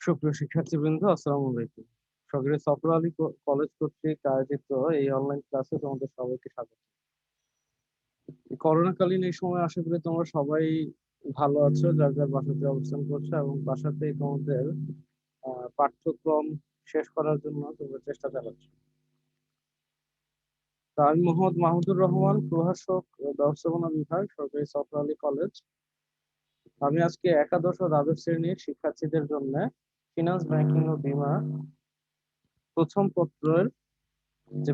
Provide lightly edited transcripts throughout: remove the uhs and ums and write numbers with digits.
সুপ্রিয় শিক্ষার্থীবৃন্দ, আসসালামু আলাইকুম। সরকারি সফর আলী কলেজ কর্তৃক আয়োজিত এই অনলাইন ক্লাসে তোমাদের সবাইকে স্বাগত। করোনাকালীন এই সময় আশা করি তোমরা সবাই ভালো আছো, যার যার বাসাতে অবস্থান করছো এবং বাসাতেই তোমাদের পাঠ্যক্রম শেষ করার জন্য তোমরা চেষ্টা চালাচ্ছ। তা আমি মোহাম্মদ মাহমুদুর রহমান, প্রভাষক ব্যবস্থাপনা বিভাগ, সরকারি সফর আলী কলেজ। আমি আজকে একাদশ ও দ্বাদশ শ্রেণীর শিক্ষার্থীদের জন্য ফিনান্স, ব্যাংকিং ও বীমা প্রথম পত্রের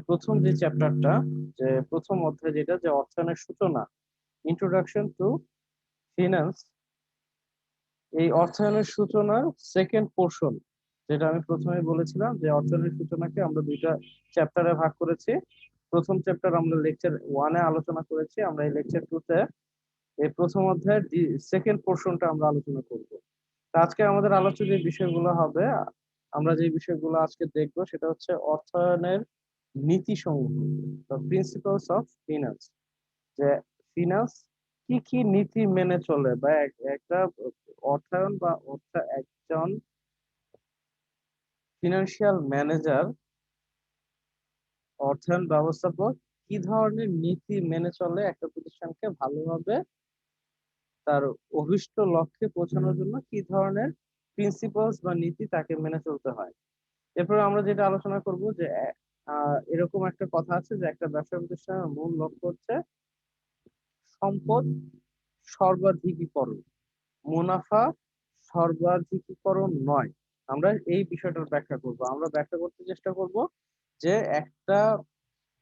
প্রথম যে চ্যাপ্টারটা, যে প্রথম অধ্যায়, যেটা যে অর্থায়নের সূচনা, ইন্ট্রোডাকশন টু ফিনান্স, এই অর্থায়নের সূচনার সেকেন্ড পোর্শন, যেটা আমি প্রথমে বলেছিলাম যে অর্থায়নের সূচনাকে আমরা দুইটা চ্যাপ্টারে ভাগ করেছি। প্রথম চ্যাপ্টার আমরা লেকচার ওয়ানে আলোচনা করেছি, আমরা এই লেকচার টুতে এই প্রথম অধ্যায়ের সেকেন্ড পোর্শনটা আমরা আলোচনা করব। আজকে আমাদের আলোচ্য যে বিষয়গুলো হবে, আমরা যে বিষয়গুলো আজকে দেখবো সেটা হচ্ছে অর্থায়নের নীতি সমূহ, প্রিন্সিপালস অফ ফিনান্স। যে ফিনান্স কি কি নীতি মেনে চলে, বা একটা অর্থায়ন বা একজন ফিনান্সিয়াল ম্যানেজার, অর্থায়ন ব্যবস্থাপক কি ধরনের নীতি মেনে চলে একটা প্রতিষ্ঠানকে ভালোভাবে তার অভিষ্ট লক্ষ্যে পৌঁছানোর জন্য, কি ধরনের প্রিন্সিপালস বা নীতি তাকে মেনে চলতে হয়। এরপর আমরা যেটা আলোচনা করব যে এরকম একটা কথা আছে যে একটা ব্যবসা প্রতিষ্ঠানের মূল লক্ষ্য হচ্ছে সম্পদ সর্বাধিকীকরণ, মুনাফা সর্বাধিকীকরণ নয়। আমরা এই বিষয়টার ব্যাখ্যা করব, আমরা ব্যাখ্যা করতে চেষ্টা করব যে একটা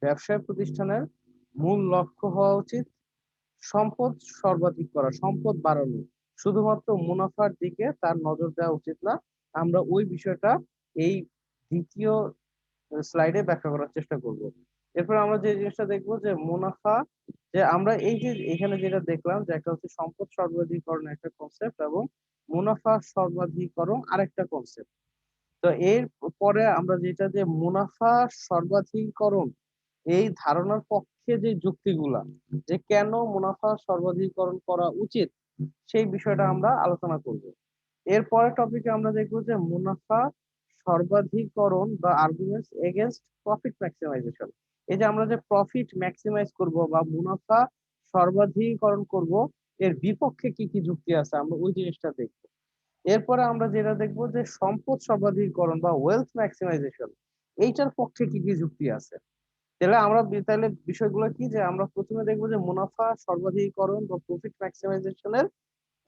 ব্যবসায় প্রতিষ্ঠানের মূল লক্ষ্য হওয়া উচিত সম্পদ সর্বাধিক করা, সম্পদ বাড়ানো, শুধুমাত্র মুনাফার দিকে তার নজর দেওয়া উচিত না। আমরা ওই বিষয়টা এই দ্বিতীয় স্লাইডে ব্যাখ্যা করার চেষ্টা করব। এরপর আমরা যে জিনিসটা দেখবো যে মুনাফা, যে আমরা এই যে এখানে যেটা দেখলাম যে একটা হচ্ছে সম্পদ সর্বাধিকরণ একটা কনসেপ্ট, এবং মুনাফা সর্বাধিকরণ আরেকটা কনসেপ্ট। তো এর পরে আমরা যেটা যে মুনাফা সর্বাধিকরণ, এই ধারণার পক্ষে যে যুক্তিগুলা, যে কেন মুনাফা সর্বাধিকরণ করা উচিত, সেই বিষয়টা আমরা আলোচনা করব। এরপরের টপিকে আমরা দেখবো যে মুনাফা সর্বাধিকরণ বা আর্গুমেন্টস এগেনস্ট প্রফিট ম্যাক্সিমাইজেশন। এই যে আমরা যে প্রফিট ম্যাক্সিমাইজ করব বা মুনাফা সর্বাধিকরণ করব, এর বিপক্ষে কি কি যুক্তি আছে, আমরা ওই জিনিসটা দেখব। এরপরে আমরা যেটা দেখবো যে সম্পদ সর্বাধিকরণ বা ওয়েলথ ম্যাক্সিমাইজেশন, এইটার পক্ষে কি কি যুক্তি আছে। তাহলে বিষয়গুলো কি, যে আমরা প্রথমে দেখবো যে মুনাফা সর্বাধিকরণ বা প্রফিট ম্যাক্সিমাইজেশনের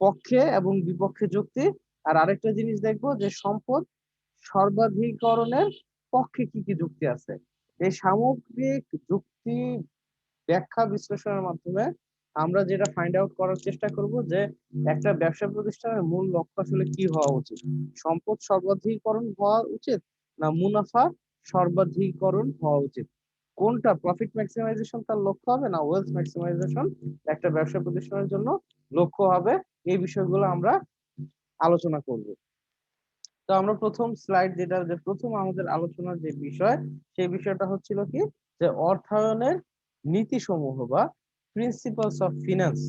পক্ষে এবং বিপক্ষে যুক্তি। আর আরেকটা জিনিস দেখবো যে সম্পদ সর্বাধিকরণের পক্ষে কি কি যুক্তি আছে। এই সামগ্রিক যুক্তি ব্যাখ্যা বিশ্লেষণের মাধ্যমে আমরা যেটা ফাইন্ড আউট করার চেষ্টা করব যে একটা ব্যবসা প্রতিষ্ঠানের মূল লক্ষ্য আসলে কি হওয়া উচিত, সম্পদ সর্বাধিকরণ হওয়া উচিত না মুনাফা সর্বাধিকরণ হওয়া উচিত, কোনটা প্রফিট ম্যাক্সিমাইজেশন তার লক্ষ্য হবে না ওয়েলথ ম্যাক্সিমাইজেশন একটা ব্যবসা প্রতিষ্ঠানের জন্য লক্ষ্য হবে। এই বিষয়গুলো আমরা আলোচনা করব। তো আমরা প্রথম স্লাইড, যেটা যে প্রথম আমাদের আলোচনার যে বিষয়, সেই বিষয়টা হচ্ছিল কি, যে অর্থায়নের নীতি সমূহ বা প্রিন্সিপালস অফ ফিনান্স।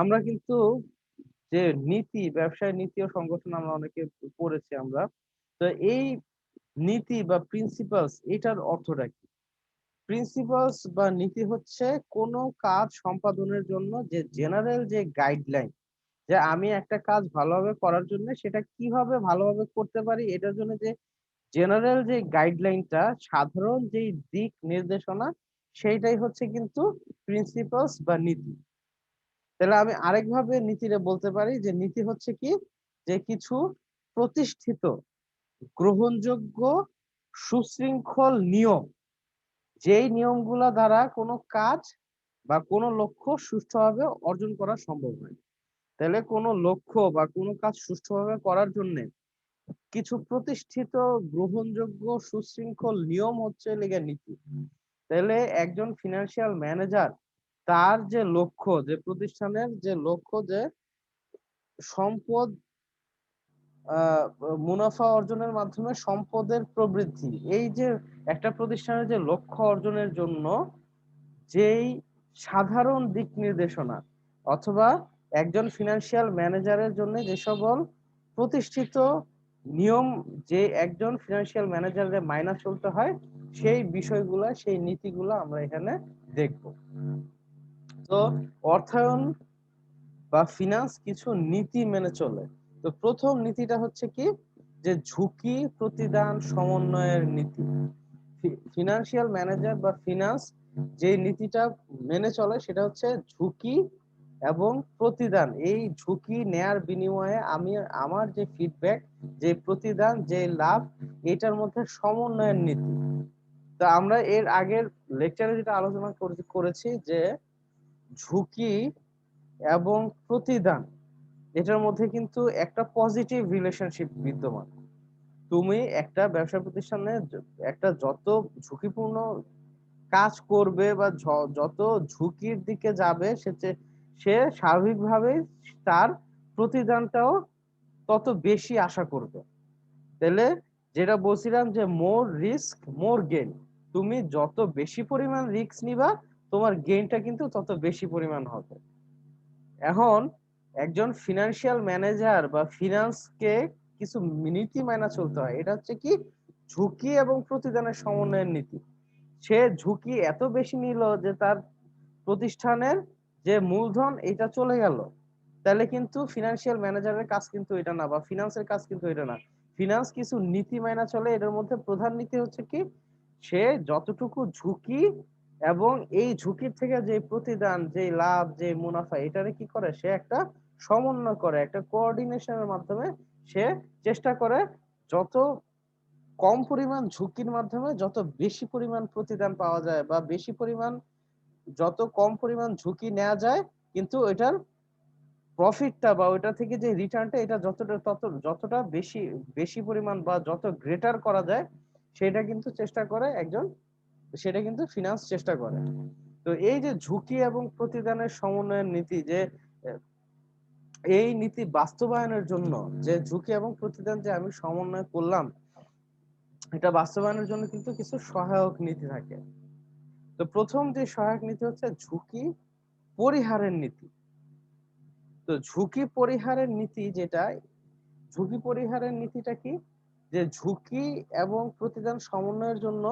আমরা কিন্তু যে নীতি, ব্যবসায় নীতি ও সংগঠন আমরা অনেকে পড়েছি আমরা। তো এই নীতি বা প্রিন্সিপালস, এটার অর্থটা কি? প্রিন্সিপালস বা নীতি হচ্ছে কোনো কাজ সম্পাদনের জন্য যে জেনারেল যে গাইডলাইন, যে আমি একটা কাজ ভালোভাবে করার জন্য সেটা কিভাবে ভালোভাবে করতে পারি, এটার জন্য যে জেনারেল যে গাইডলাইনটা, সাধারণ যেই দিক নির্দেশনা, সেইটাই হচ্ছে কিন্তু প্রিন্সিপালস বা নীতি। তাহলে আমি আরেকভাবে নীতিরে বলতে পারি যে নীতি হচ্ছে কি, যে কিছু প্রতিষ্ঠিত, গ্রহণযোগ্য, সুশৃঙ্খল নিয়ম, যেই নিয়মগুলা দ্বারা কোনো কাজ বা কোনো লক্ষ্য সুষ্ঠুভাবে অর্জন করা সম্ভব হয়। তাহলে কোনো লক্ষ্য বা কোনো কাজ সুষ্ঠুভাবে করার জন্য কিছু প্রতিষ্ঠিত, গ্রহণযোগ্য, সুশৃঙ্খল নিয়ম হচ্ছে লেগে নীতি। তাহলে একজন ফিনান্সিয়াল ম্যানেজার, তার যে লক্ষ্য, যে প্রতিষ্ঠানের যে লক্ষ্য, যে সম্পদ আহ মুনাফা অর্জনের মাধ্যমে সম্পদের প্রবৃদ্ধি, এই যে একটা প্রতিষ্ঠানের যে লক্ষ্য অর্জনের জন্য যেই সাধারণ দিক নির্দেশনা, অথবা একজন ফিনান্সিয়াল ম্যানেজারের জন্য যে সকল প্রতিষ্ঠিত নিয়ম যে একজন ফিনান্সিয়াল ম্যানেজারের মাইনা চলতে হয়, সেই বিষয়গুলা সেই নীতিগুলা আমরা এখানে দেখব। তো অর্থায়ন বা ফিনান্স কিছু নীতি মেনে চলে। তো প্রথম নীতিটা হচ্ছে কি, যে ঝুঁকি প্রতিদান সমন্বয়ের নীতি। ফিনান্সিয়াল ম্যানেজার বা ফিনান্স যে নীতিটা মেনে চলে সেটা হচ্ছে ঝুঁকি এবং প্রতিদান, এই ঝুঁকি নেয়ার বিনিময়ে আমি আমার যে ফিডব্যাক, যে প্রতিদান, যে লাভ, এটার মধ্যে সমন্বয়ের নীতি। তা আমরা এর আগের লেকচারে যেটা আলোচনা করেছি যে ঝুঁকি এবং প্রতিদান এটার মধ্যে কিন্তু একটা পজিটিভ রিলেশনশিপ বিদ্যমান। তুমি একটা ব্যবসা প্রতিষ্ঠানে একটা যত ঝুঁকিপূর্ণ কাজ করবে বা যত ঝুঁকির দিকে যাবে, সে স্বাভাবিকভাবেই তার প্রতিদানটাও তত বেশি আশা করবে। তাহলে যেটা বলছিলাম যে মোর রিস্ক মোর গেইন, তুমি যত বেশি পরিমাণ রিস্ক নিবা তোমার গেইনটা কিন্তু তত বেশি পরিমাণ হবে। এখন একজন ফিনান্সিয়াল ম্যানেজার বা ফিনান্সকে কিছু নীতি মানা চলতে হয়, এটা হচ্ছে কি ঝুঁকি এবং প্রতিদানের সমন্বয়ের নীতি। সে ঝুঁকি এত বেশি নিল যে তার প্রতিষ্ঠানের যে মূলধন এটা চলে গেল, তাহলে কিন্তু ফিনান্সিয়াল ম্যানেজারের কাজ কিন্তু এটা না, বা ফিনান্সের কাজ কিন্তু এটা না। ফিনান্স কিছু নীতি মানা চলে, এটার মধ্যে প্রধান নীতি হচ্ছে কি, সে যতটুকু ঝুঁকি এবং এই ঝুঁকির থেকে যে প্রতিদান, যে লাভ, যে মুনাফা, এটারে কি করে, সে একটা সমন্বয় করে, একটা কোঅর্ডিনেশনের মাধ্যমে সে চেষ্টা করে যত কম পরিমাণ ঝুঁকির মাধ্যমে যত বেশি পরিমাণ প্রতিদান পাওয়া যায়, বা বেশি পরিমাণ যত কম পরিমাণ ঝুঁকি নেওয়া যায় কিন্তু এটার প্রফিটটা বা ওইটা থেকে যে রিটার্নটা এটা যতটা বেশি বেশি পরিমাণ বা যত গ্রেটার করা যায়, সেটা কিন্তু চেষ্টা করে একজন, সেটা কিন্তু ফিনান্স চেষ্টা করে। তো এই যে ঝুঁকি এবং প্রতিদানের সমন্বয়ের নীতি, যে আহ, এই নীতি বাস্তবায়নের জন্য, যে ঝুঁকি এবং প্রতিদান যে আমি সমন্বয় করলাম, এটা বাস্তবায়নের জন্য কিন্তু কিছু সহায়ক নীতি থাকে। তো প্রথম যে সহায়ক নীতি হচ্ছে ঝুঁকি পরিহারের নীতি। তো ঝুঁকি পরিহারের নীতি যেটা, ঝুঁকি পরিহারের নীতিটা কি, যে ঝুঁকি এবং প্রতিদান সমন্বয়ের জন্য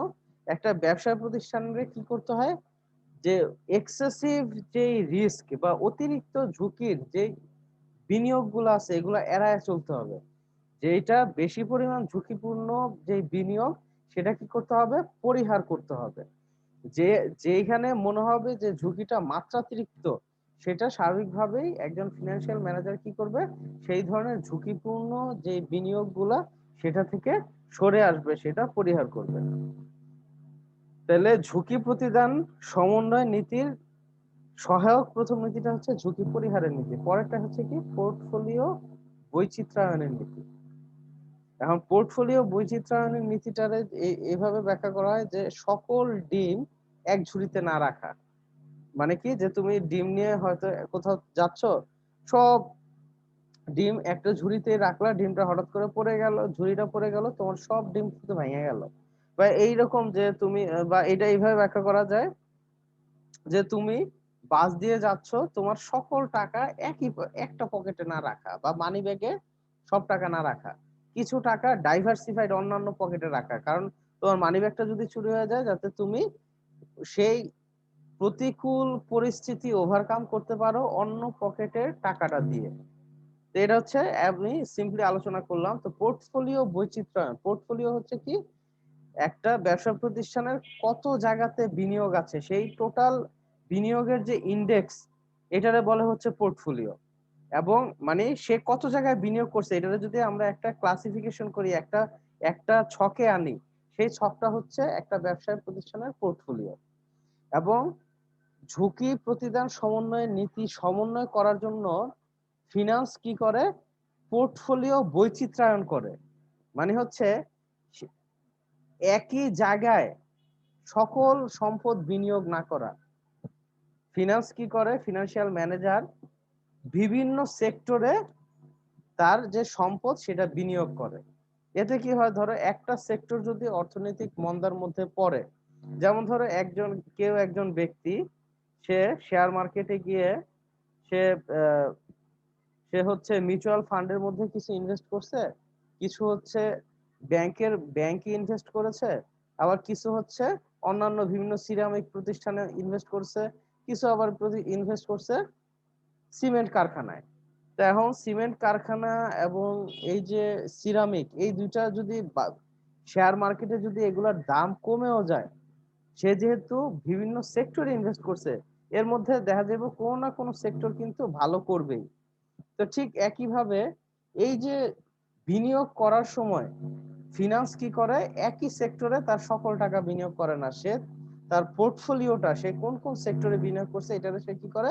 একটা ব্যবসা প্রতিষ্ঠানের কি করতে হয়, যে এক্সেসিভ যে রিস্ক বা অতিরিক্ত ঝুঁকির যে বিনিয়োগগুলো আছে এগুলো এড়ায় চলতে হবে। যেটা বেশি পরিমাণ ঝুঁকিপূর্ণ যে বিনিয়োগ, সেটা কি করতে হবে, পরিহার করতে হবে। যে যেখানে মনে হবে যে ঝুঁকিটা মাত্রাতিরিক্ত, সেটা স্বাভাবিকভাবেই একজন ফিনান্সিয়াল ম্যানেজার কি করবে, সেই ধরনের ঝুঁকিপূর্ণ যে বিনিয়োগগুলা সেটা থেকে সরে আসবে, সেটা পরিহার করবে। তাহলে ঝুঁকি প্রতিদান সমন্বয় নীতির সহায়ক প্রথম নীতিটা হচ্ছে ঝুঁকি পরিহারের নীতি, পরেরটা হচ্ছে কি পোর্টফোলিও বৈচিত্র্যায়নের নীতি। এখন পোর্টফোলিও বৈচিত্র্যায়নের নীতিটারে এভাবে ব্যাখ্যা করা হয় যে সকল ডিম এক ঝুড়িতে না রাখা। মানে কি, যে তুমি ডিম নিয়ে হয়তো কোথাও যাচ্ছ, সব ডিম একটা ঝুড়িতে রাখলা, ডিমটা হঠাৎ করে পড়ে গেল, ঝুড়িটা পড়ে গেল, তোমার সব ডিম কিন্তু ভেঙে গেল। বা এইরকম যে তুমি, বা এটা এইভাবে ব্যাখ্যা করা যায় যে তুমি বাস দিয়ে যাচ্ছ, তোমার সকল টাকা একটা পকেটে না রাখা, বা মানি ব্যাগে সব টাকা না রাখা, কিছু টাকা ডাইভার্সিফাইড অন্যান্য পকেটে রাখা, কারণ তোমার মানি ব্যাগটা যদি চুরি হয়ে যায়, যাতে তুমি সেই প্রতিকূল পরিস্থিতি ওভারকাম করতে পারো অন্য পকেটের টাকাটা দিয়ে। তো এটা হচ্ছে আমি সিম্পলি আলোচনা করলাম। তো পোর্টফোলিও বৈচিত্র্যায়ন, পোর্টফোলিও হচ্ছে কি, একটা ব্যবসা প্রতিষ্ঠানের কত জায়গাতে বিনিয়োগ আছে, সেই টোটাল বিনিয়োগের যে ইন্ডেক্স, এটারে বলে হচ্ছে পোর্টফোলিও। এবং মানে সে কত জায়গায় বিনিয়োগ করছে, এটারে যদি আমরা একটা ক্লাসিফিকেশন করি, একটা একটা ছকে আনি, সেই ছকটা হচ্ছে একটা ব্যবসায় প্রতিষ্ঠানের পোর্টফোলিও। এবং ঝুঁকি প্রতিদান সমন্বয়ের নীতি সমন্বয় করার জন্য ফিনান্স কি করে, পোর্টফোলিও বৈচিত্র্যায়ন করে। মানে হচ্ছে একই জায়গায় সকল সম্পদ বিনিয়োগ না করা। ফিনান্স কি করে, ফিনান্সিয়াল ম্যানেজার বিভিন্ন সেক্টরে তার যে সম্পদ সেটা বিনিয়োগ করে। এতে কি হয়, ধরো একটা সেক্টর যদি অর্থনৈতিক মন্দার মধ্যে পড়ে, যেমন ধরো একজন ব্যক্তি, সে শেয়ার মার্কেটে গিয়ে সে আহ, সে হচ্ছে মিউচুয়াল ফান্ডের মধ্যে কিছু ইনভেস্ট করছে, কিছু হচ্ছে ব্যাংকে ইনভেস্ট করেছে, আবার কিছু হচ্ছে অন্যান্য বিভিন্ন সিরামিক প্রতিষ্ঠানে ইনভেস্ট করছে, কিছু আবার ইনভেস্ট করছে সিমেন্ট কারখানায়। তো এখন সিমেন্ট কারখানা এবং এই যে সিরামিক, এই দুইটা যদি শেয়ার মার্কেটে যদি এগুলোর দাম কমেও যায়, সে যেহেতু বিভিন্ন সেক্টরে ইনভেস্ট করছে, এর মধ্যে দেখা যাবে কোনো না কোনো সেক্টর কিন্তু ভালো করবেই। তো ঠিক একইভাবে এই যে বিনিয়োগ করার সময় ফিনান্স কি করে, একই সেক্টরে তার সকল টাকা বিনিয়োগ করে না, সে তার পোর্টফোলিওটা সে কোন কোন সেক্টরে বিনিয়োগ করছে এটাতে সে কি করে,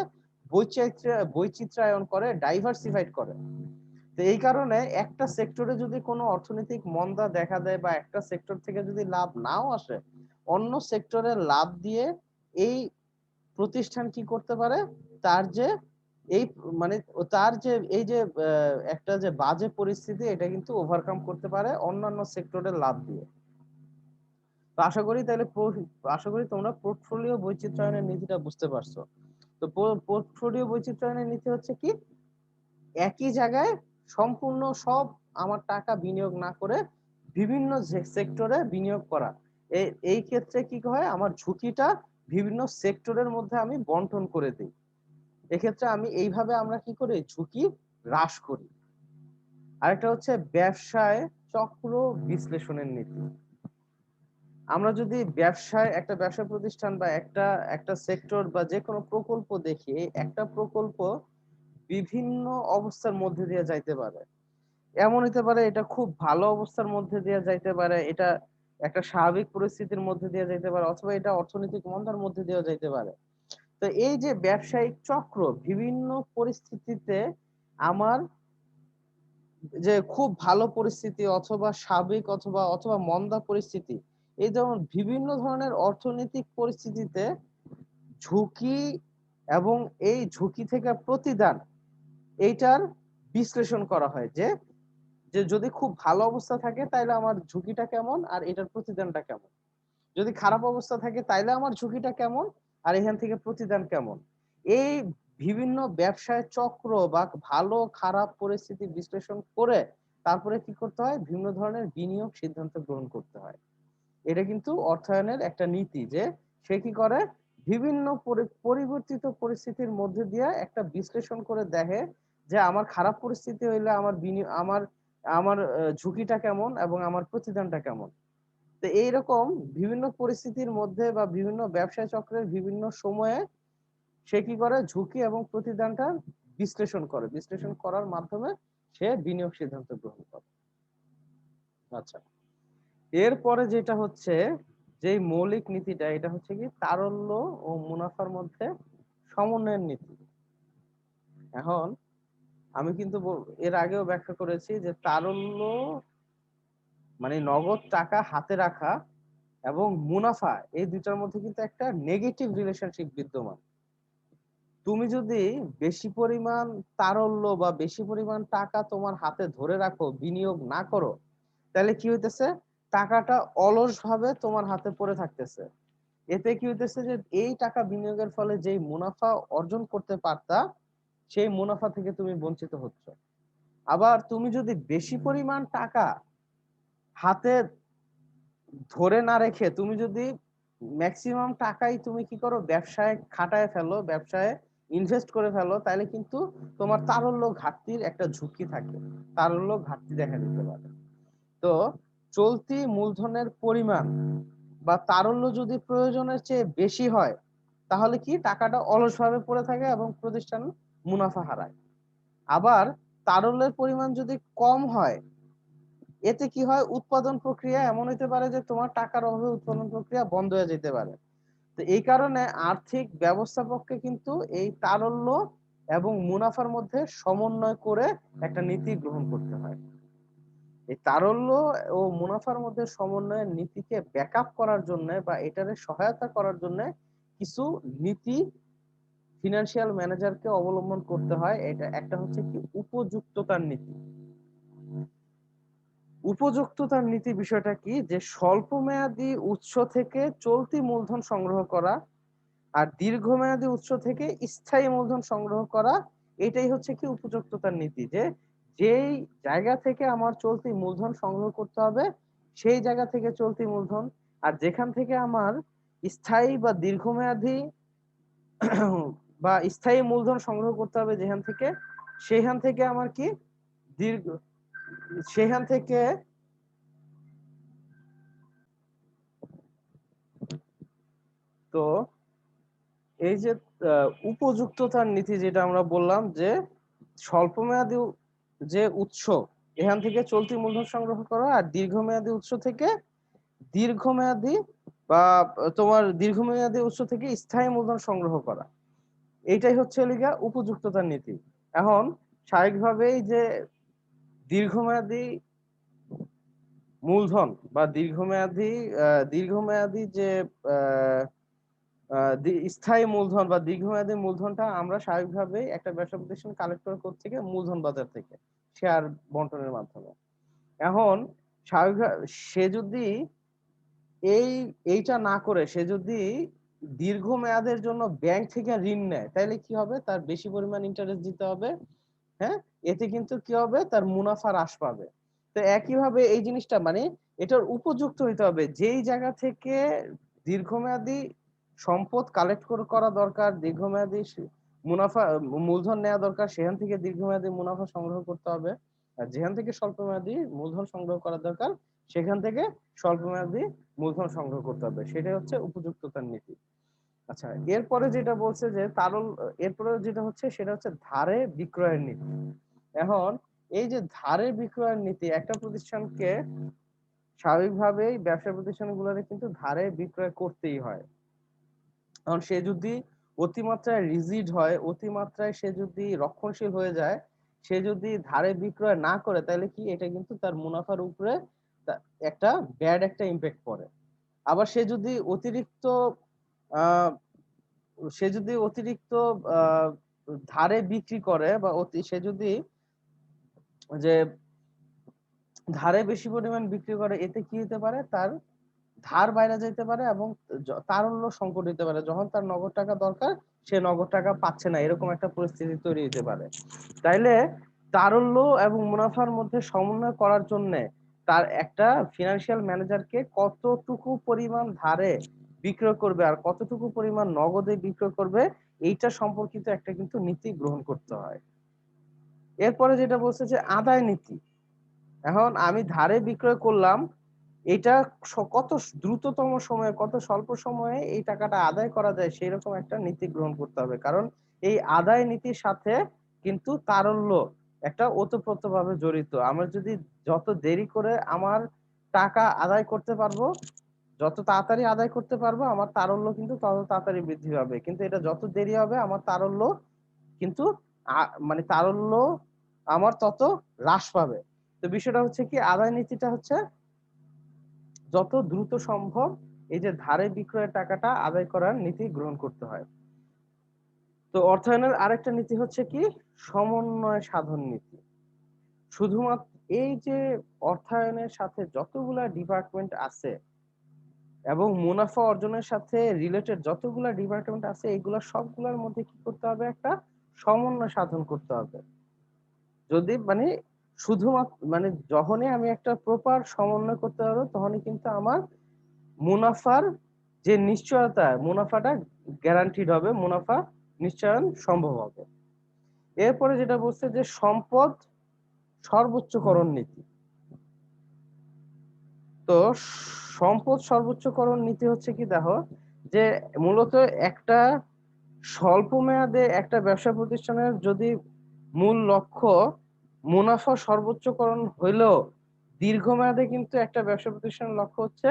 বৈচিত্র্যায়ন করে, ডাইভার্সিফাইড করে। তো এই কারণে একটা সেক্টরে যদি কোনো অর্থনৈতিক মন্দা দেখা দেয় বা একটা সেক্টর থেকে যদি লাভ নাও আসে, অন্য সেক্টরে লাভ দিয়ে এই প্রতিষ্ঠান কি করতে পারে, তার যে এই মানে তার যে এই যে একটা যে বাজে পরিস্থিতি, এটা কিন্তু ওভারকাম করতে পারে অন্যান্য সেক্টরের লাভ দিয়ে। তো আশা করি তোমরা পোর্টফোলিও বৈচিত্র্যায়নের নীতিটা বুঝতে পারছো। তো পোর্টফোলিও বৈচিত্র্যায়নের নীতি হচ্ছে কি, একই জায়গায় সম্পূর্ণ সব আমার টাকা বিনিয়োগ না করে বিভিন্ন সেক্টরে বিনিয়োগ করা। এই ক্ষেত্রে কি হয়, আমার ঝুঁকিটা বিভিন্ন সেক্টরের মধ্যে আমি বন্টন করে দিই। এক্ষেত্রে আমি এইভাবে আমরা কি করি, ঝুঁকি হ্রাস করি। আরেকটা হচ্ছে ব্যবসায় চক্র বিশ্লেষণের নীতি। আমরা যদি একটা ব্যবসা প্রতিষ্ঠান বা একটা একটা সেক্টর বা যে কোনো প্রকল্প দেখি, একটা প্রকল্প বিভিন্ন অবস্থার মধ্যে দিয়ে যাইতে পারে। এমন হতে পারে এটা খুব ভালো অবস্থার মধ্যে দিয়ে যাইতে পারে, এটা একটা স্বাভাবিক পরিস্থিতির মধ্যে দিয়ে যাইতে পারে, অথবা এটা অর্থনৈতিক মন্দার মধ্যে দিয়েও যাইতে পারে। তো এই যে ব্যবসায়িক চক্র বিভিন্ন পরিস্থিতিতে আমার যে খুব ভালো পরিস্থিতি অথবা স্বাভাবিক অথবা অথবা মন্দা পরিস্থিতি, এই যেমন বিভিন্ন ধরনের অর্থনৈতিক পরিস্থিতিতে ঝুঁকি এবং এই ঝুঁকি থেকে প্রতিদান, এইটার বিশ্লেষণ করা হয় যে যে যদি খুব ভালো অবস্থা থাকে তাইলে আমার ঝুঁকিটা কেমন আর এটার প্রতিদানটা কেমন, যদি খারাপ অবস্থা থাকে তাইলে আমার ঝুঁকিটা কেমন আর এখান থেকে প্রতিদান কেমন। এই বিভিন্ন ব্যবসায় চক্র বা ভালো খারাপ পরিস্থিতি বিশ্লেষণ করে তারপরে কি করতে হয়, বিভিন্ন ধরনের বিনিয়োগ সিদ্ধান্ত গ্রহণ করতে হয়। এটা কিন্তু অর্থায়নের একটা নীতি যে সে কি করে, বিভিন্ন পরিবর্তিত পরিস্থিতির মধ্যে দিয়ে একটা বিশ্লেষণ করে দেখে যে আমার খারাপ পরিস্থিতি হইলে আমার আমার আমার ঝুঁকিটা কেমন এবং আমার প্রতিদানটা কেমন। তো এইরকম বিভিন্ন পরিস্থিতির মধ্যে বা বিভিন্ন ব্যবসায় চক্রের বিভিন্ন সময়ে সে কি করে, ঝুঁকি এবং প্রতিদানটা বিশ্লেষণ করার মাধ্যমে সে বিনিয়োগ সিদ্ধান্ত গ্রহণ করে। আচ্ছা, এরপরে যেটা হচ্ছে যে মৌলিক নীতিটা, এটা হচ্ছে কি তারল্য ও মুনাফার মধ্যে সমন্বয়ের নীতি। এখন আমি কিন্তু এর আগেও ব্যাখ্যা করেছি যে তারল্য মানে নগদ টাকা হাতে রাখা এবং মুনাফা, এই দুটার মধ্যে কিন্তু একটা নেগেটিভ রিলেশনশিপ বিদ্যমান। তুমি যদি বেশি পরিমাণ তারল্য বা বেশি পরিমাণ টাকা তোমার হাতে ধরে রাখো, বিনিয়োগ না করো, তাহলে কি হইতেছে, টাকাটা অলস ভাবে তোমার হাতে পড়ে থাকতেছে। এতে কি হইতেছে যে এই টাকা বিনিয়োগের ফলে যেই মুনাফা অর্জন করতে পারতা, সেই মুনাফা থেকে তুমি বঞ্চিত হচ্ছ। আবার তুমি যদি বেশি পরিমাণ টাকা হাতে ধরে না রেখে তুমি যদি ম্যাক্সিমাম টাকাই তুমি কি করো, ব্যবসায় খাটায় ফেলো, ব্যবসায় ইনভেস্ট করে ফেলো, তাহলে কিন্তু তোমার তারল্য ঘাটতির একটা ঝুঁকি থাকে, তারল্য ঘাটতি দেখা দিতে পারে। তো চলতি মূলধনের পরিমাণ বা তারল্য যদি প্রয়োজনের চেয়ে বেশি হয়, তাহলে কি টাকাটা অলসভাবে পড়ে থাকে এবং প্রতিষ্ঠান মুনাফা হারায়। আবার তারল্যের পরিমাণ যদি কম হয়, এতে কি হয়, উৎপাদন প্রক্রিয়া এমন হতে পারে যে তোমার টাকার অভাবে উৎপাদন প্রক্রিয়া বন্ধ হয়ে যেতে পারে। তো এই কারণে আর্থিক ব্যবস্থাপককে কিন্তু এই তারল্য এবং মুনাফার মধ্যে সমন্বয় করে একটা নীতি গ্রহণ করতে হয়। এই তারল্য ও মুনাফার মধ্যে সমন্বয়ের নীতিকে ব্যাকআপ করার জন্য বা এটারে সহায়তা করার জন্য কিছু নীতি ফিনান্সিয়াল ম্যানেজারকে অবলম্বন করতে হয়। এটা একটা হচ্ছে কি উপযুক্ততার নীতি। উপযুক্ততার নীতি বিষয়টা কি, যে স্বল্প মেয়াদী উৎস থেকে চলতি মূলধন সংগ্রহ করা আর দীর্ঘমেয়াদী উৎস থেকে স্থায়ী মূলধন সংগ্রহ করা, এটাই হচ্ছে কি উপযুক্ততার নীতি। যে যেই জায়গা থেকে আমার চলতি মূলধন সংগ্রহ করতে হবে সেই জায়গা থেকে চলতি মূলধন, আর যেখান থেকে আমার স্থায়ী বা দীর্ঘমেয়াদী বা স্থায়ী মূলধন সংগ্রহ করতে হবে যেখান থেকে, সেখান থেকে আমার কি দীর্ঘ সেখান থেকে তো এই যে উপযুক্ততার নীতি যেটা আমরা বললাম যে স্বল্পমেয়াদী যে উৎস এখান থেকে চলতি মূলধন সংগ্রহ করা, আর দীর্ঘমেয়াদী উৎস থেকে দীর্ঘমেয়াদী বা তোমার দীর্ঘমেয়াদী উৎস থেকে স্থায়ী মূলধন সংগ্রহ করা, এইটাই হচ্ছে লিগা উপযুক্ততার নীতি। এখন স্বাভাবিকভাবেই যে দীর্ঘমেয়াদী মূলধন বা দীর্ঘমেয়াদী যে আহ, স্থায়ী মূলধন বা দীর্ঘমেয়াদী মূলধনটা আমরা স্বাভাবিকভাবেই একটা ব্যবসা প্রতিষ্ঠান কালেক্ট করে কোথা থেকে, মূলধন বাজার থেকে, শেয়ার বন্টনের মাধ্যমে। এখন স্বাভাবিক সে যদি এই এইটা না করে সে যদি দীর্ঘমেয়াদের জন্য ব্যাংক থেকে ঋণ নেয়, তাহলে কি হবে, তার বেশি পরিমাণ ইন্টারেস্ট দিতে হবে। হ্যাঁ, এতে কিন্তু কি হবে, তার মুনাফা হ্রাস পাবে। তো একইভাবে এই জিনিসটা মানে এটার উপযুক্ত হইতে হবে, যেই জায়গা থেকে দীর্ঘমেয়াদী সম্পদ কালেক্ট করা দরকার, দীর্ঘমেয়াদী মুনাফা মূলধন নেওয়া দরকার, সেখান থেকে দীর্ঘমেয়াদী মুনাফা সংগ্রহ করতে হবে। আর যেখান থেকে স্বল্পমেয়াদী মূলধন সংগ্রহ করা দরকার সেখান থেকে স্বল্পমেয়াদী মূলধন সংগ্রহ করতে হবে, সেটাই হচ্ছে উপযুক্ততার নীতি। আচ্ছা, এরপরে যেটা বলছে যে তারল, এরপরে যেটা হচ্ছে সেটা হচ্ছে ধারে বিক্রয়ের নীতি। এখন এই যে ধারে বিক্রয়ের নীতি, একটা প্রতিষ্ঠানকে স্বাভাবিকভাবেই ব্যবসা প্রতিষ্ঠানগুলোরে কিন্তু ধারে বিক্রয় করতেই হয়। কারণ সে যদি অতিমাত্রায় রিজিড হয়, অতিমাত্রায় সে যদি রক্ষণশীল হয়ে যায়, সে যদি ধারে বিক্রয় না করে, তাহলে কি এটা কিন্তু তার মুনাফার উপরে একটা ব্যাড একটা ইম্প্যাক্ট পড়ে। আবার আহ সে যদি অতিরিক্ত আহ ধারে বিক্রি করে বা সে যদি যে ধারে বেশি পরিমাণ বিক্রি করে, এতে কি হতে পারে, তার ধার বাইরে যেতে পারে এবং তারল্য সংকট হতে পারে। যখন তার নগদ টাকা দরকার সে নগদ টাকা পাচ্ছে না, এরকম একটা পরিস্থিতি তৈরি হতে পারে। তাইলে তারল্য এবং মুনাফার মধ্যে সমন্বয় করার জন্য তার একটা ফিনান্সিয়াল ম্যানেজারকে কতটুকু পরিমাণ ধারে বিক্রয় করবে আর কতটুকু পরিমাণ নগদে বিক্রয় করবে, এইটা সম্পর্কিত একটা কিন্তু নীতি গ্রহণ করতে হয়। এরপরে যেটা বলছে যে আদায় নীতি। এখন আমি ধারে বিক্রয় করলাম, এটা কত দ্রুততম সময়ে, কত স্বল্প সময়ে এই টাকাটা আদায় করা যায় সেই রকম একটা নীতি গ্রহণ করতে হবে। কারণ এই আদায় নীতির সাথে কিন্তু তারল্য একটা ওতপ্রোতভাবে জড়িত। আমরা যদি যত দেরি করে আমার টাকা আদায় করতে পারবো, যত তাড়াতাড়ি আদায় করতে পারবো, আমার তারল্য কিন্তু তত তাড়াতাড়ি বৃদ্ধি পাবে। কিন্তু এটা যত দেরি হবে আমার তারল্য কিন্তু মানে তারল্য আমার তত হ্রাস পাবে। তো বিষয়টা হচ্ছে কি, আদায় নীতিটা হচ্ছে যত দ্রুত সম্ভব এই যে ধারে বিক্রয়ের টাকাটা আদায় করার নীতি গ্রহণ করতে হয়। তো অর্থায়নের আরেকটা নীতি হচ্ছে কি, সমন্বয় সাধন নীতি। শুধুমাত্র এই যে অর্থায়নের সাথে যতগুলা ডিপার্টমেন্ট আছে এবং মুনাফা অর্জনের সাথে রিলেটেড যতগুলা ডিপার্টমেন্ট আছে, এগুলা সবগুলোর মধ্যে কি করতে হবে, একটা সমন্বয় সাধন করতে হবে। যদি মানে শুধুমাত্র মানে যখনই আমি একটা প্রপার সমন্বয় করতে পারবো, তখনই কিন্তু আমার মুনাফার যে নিশ্চয়তা, মুনাফাটা গ্যারান্টিড হবে, মুনাফা নিশ্চয়ন সম্ভব হবে। এরপরে যেটা বলছে যে সম্পদ সর্বোচ্চকরণ নীতি। তো সম্পদ সর্বোচ্চকরণ নীতি হচ্ছে কি, দেখো যে মূলত একটা স্বল্প মেয়াদে একটা ব্যবসা প্রতিষ্ঠানের যদি মূল লক্ষ্য মুনাফা সর্বোচ্চকরণ হইলেও, দীর্ঘমেয়াদে কিন্তু একটা ব্যবসা প্রতিষ্ঠানের লক্ষ্য হচ্ছে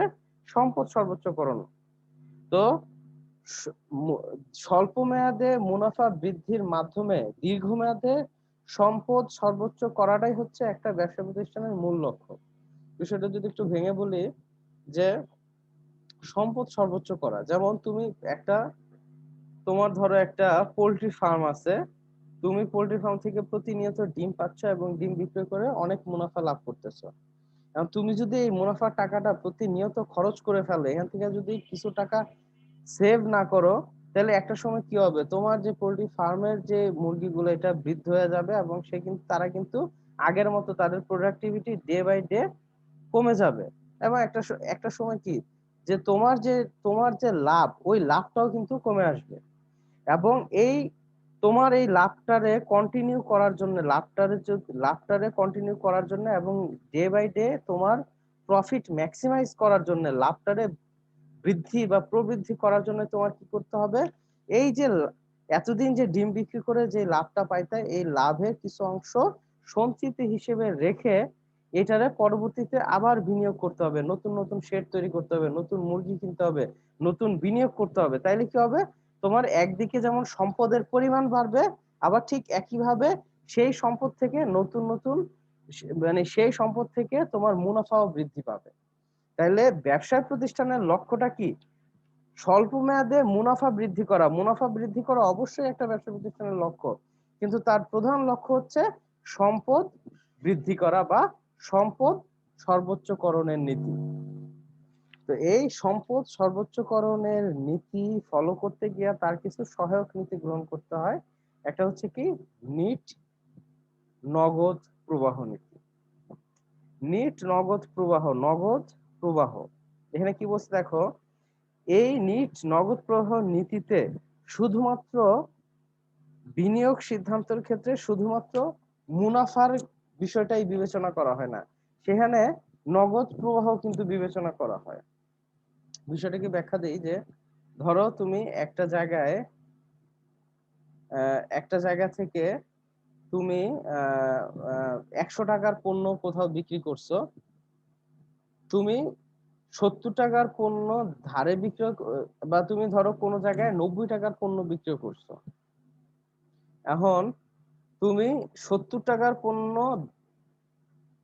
সম্পদ সর্বোচ্চকরণ। তো স্বল্প মেয়াদে মুনাফা বৃদ্ধির মাধ্যমে দীর্ঘমেয়াদে সম্পদ সর্বোচ্চ করাটাই হচ্ছে একটা ব্যবসা প্রতিষ্ঠানের মূল লক্ষ্য। বিষয়টা যদি একটু ভেঙে বলি, যে সম্পদ সর্বোচ্চ করা, যেমন তুমি একটা, তোমার ধরো একটা পোল্ট্রি ফার্ম আছে, তুমি পোল্ট্রি ফার্ম থেকে প্রতিনিয়ত ডিম পাচ্ছ এবং ডিম বিক্রি করে অনেক মুনাফা লাভ করতেছো। এখন তুমি যদি এই মুনাফার টাকাটা প্রতিনিয়ত খরচ করে ফেলো, এখান থেকে যদি কিছু টাকা সেভ না করো, তাহলে একটা সময় কি হবে, তোমার যে পোল্ট্রি ফার্মের যে মুরগিগুলো এটা বৃদ্ধ হয়ে যাবে এবং সে কিন্তু তারা কিন্তু আগের মতো তাদের প্রোডাক্টিভিটি ডে বাই ডে কমে যাবে। এবং একটা সময় কি যে তোমার যে লাভ, ওই লাভটাও কিন্তু কমে আসবে। এবং তোমার এই লাভটারে কন্টিনিউ করার জন্য এবং ডে বাই ডে তোমার প্রফিট ম্যাক্সিমাইজ করার জন্য, লাভটারে বৃদ্ধি বা প্রবৃদ্ধি করার জন্য তোমার কি করতে হবে, এই যে এতদিন যে ডিম বিক্রি করে যে লাভটা পাইতে, এই লাভের কিছু অংশ সঞ্চিতি হিসেবে রেখে এটারে পরবর্তীতে আবার বিনিয়োগ করতে হবে, নতুন নতুন শেড তৈরি করতে হবে, নতুন মুরগি কিনতে হবে, নতুন বিনিয়োগ করতে হবে। তাইলে কি হবে, তোমার একদিকে যেমন সম্পদের পরিমাণ বাড়বে, আবার ঠিক একইভাবে সেই সম্পদ থেকে নতুন নতুন সেই সম্পদ থেকে তোমার মুনাফাও বৃদ্ধি পাবে। তাইলে ব্যবসায় প্রতিষ্ঠানের লক্ষ্যটা কি? স্বল্প মেয়াদে মুনাফা বৃদ্ধি করা অবশ্যই একটা ব্যবসা প্রতিষ্ঠানের লক্ষ্য, কিন্তু তার প্রধান লক্ষ্য হচ্ছে সম্পদ বৃদ্ধি করা বা সম্পদ সর্বোচ্চকরণের নীতি। তো এই সম্পদ সর্বোচ্চকরণের নীতি ফলো করতে গিয়ে তার কিছু সহায়ক নীতি গ্রহণ করতে হয়। একটা হচ্ছে কি নিট নগদ প্রবাহ নীতি। নিট নগদ প্রবাহ এখানে কি বলছে দেখো, এই নিট নগদ প্রবাহ নীতিতে শুধুমাত্র বিনিয়োগ সিদ্ধান্তের ক্ষেত্রে শুধুমাত্র মুনাফার বিষয়টাই বিবেচনা করা হয় না, সেখানে নগদ প্রবাহ কিন্তু বিবেচনা করা হয়। বিষয়টাকে ব্যাখ্যা দিই যে, ধরো তুমি একটা জায়গা থেকে তুমি 100 টাকার পণ্য কোথাও বিক্রি করছো, তুমি 70 টাকার পণ্য ধারে বিক্রয় বা তুমি ধরো কোনো জায়গায় 90 টাকার পণ্য বিক্রয় করছো। এখন তুমি 70 টাকার পণ্য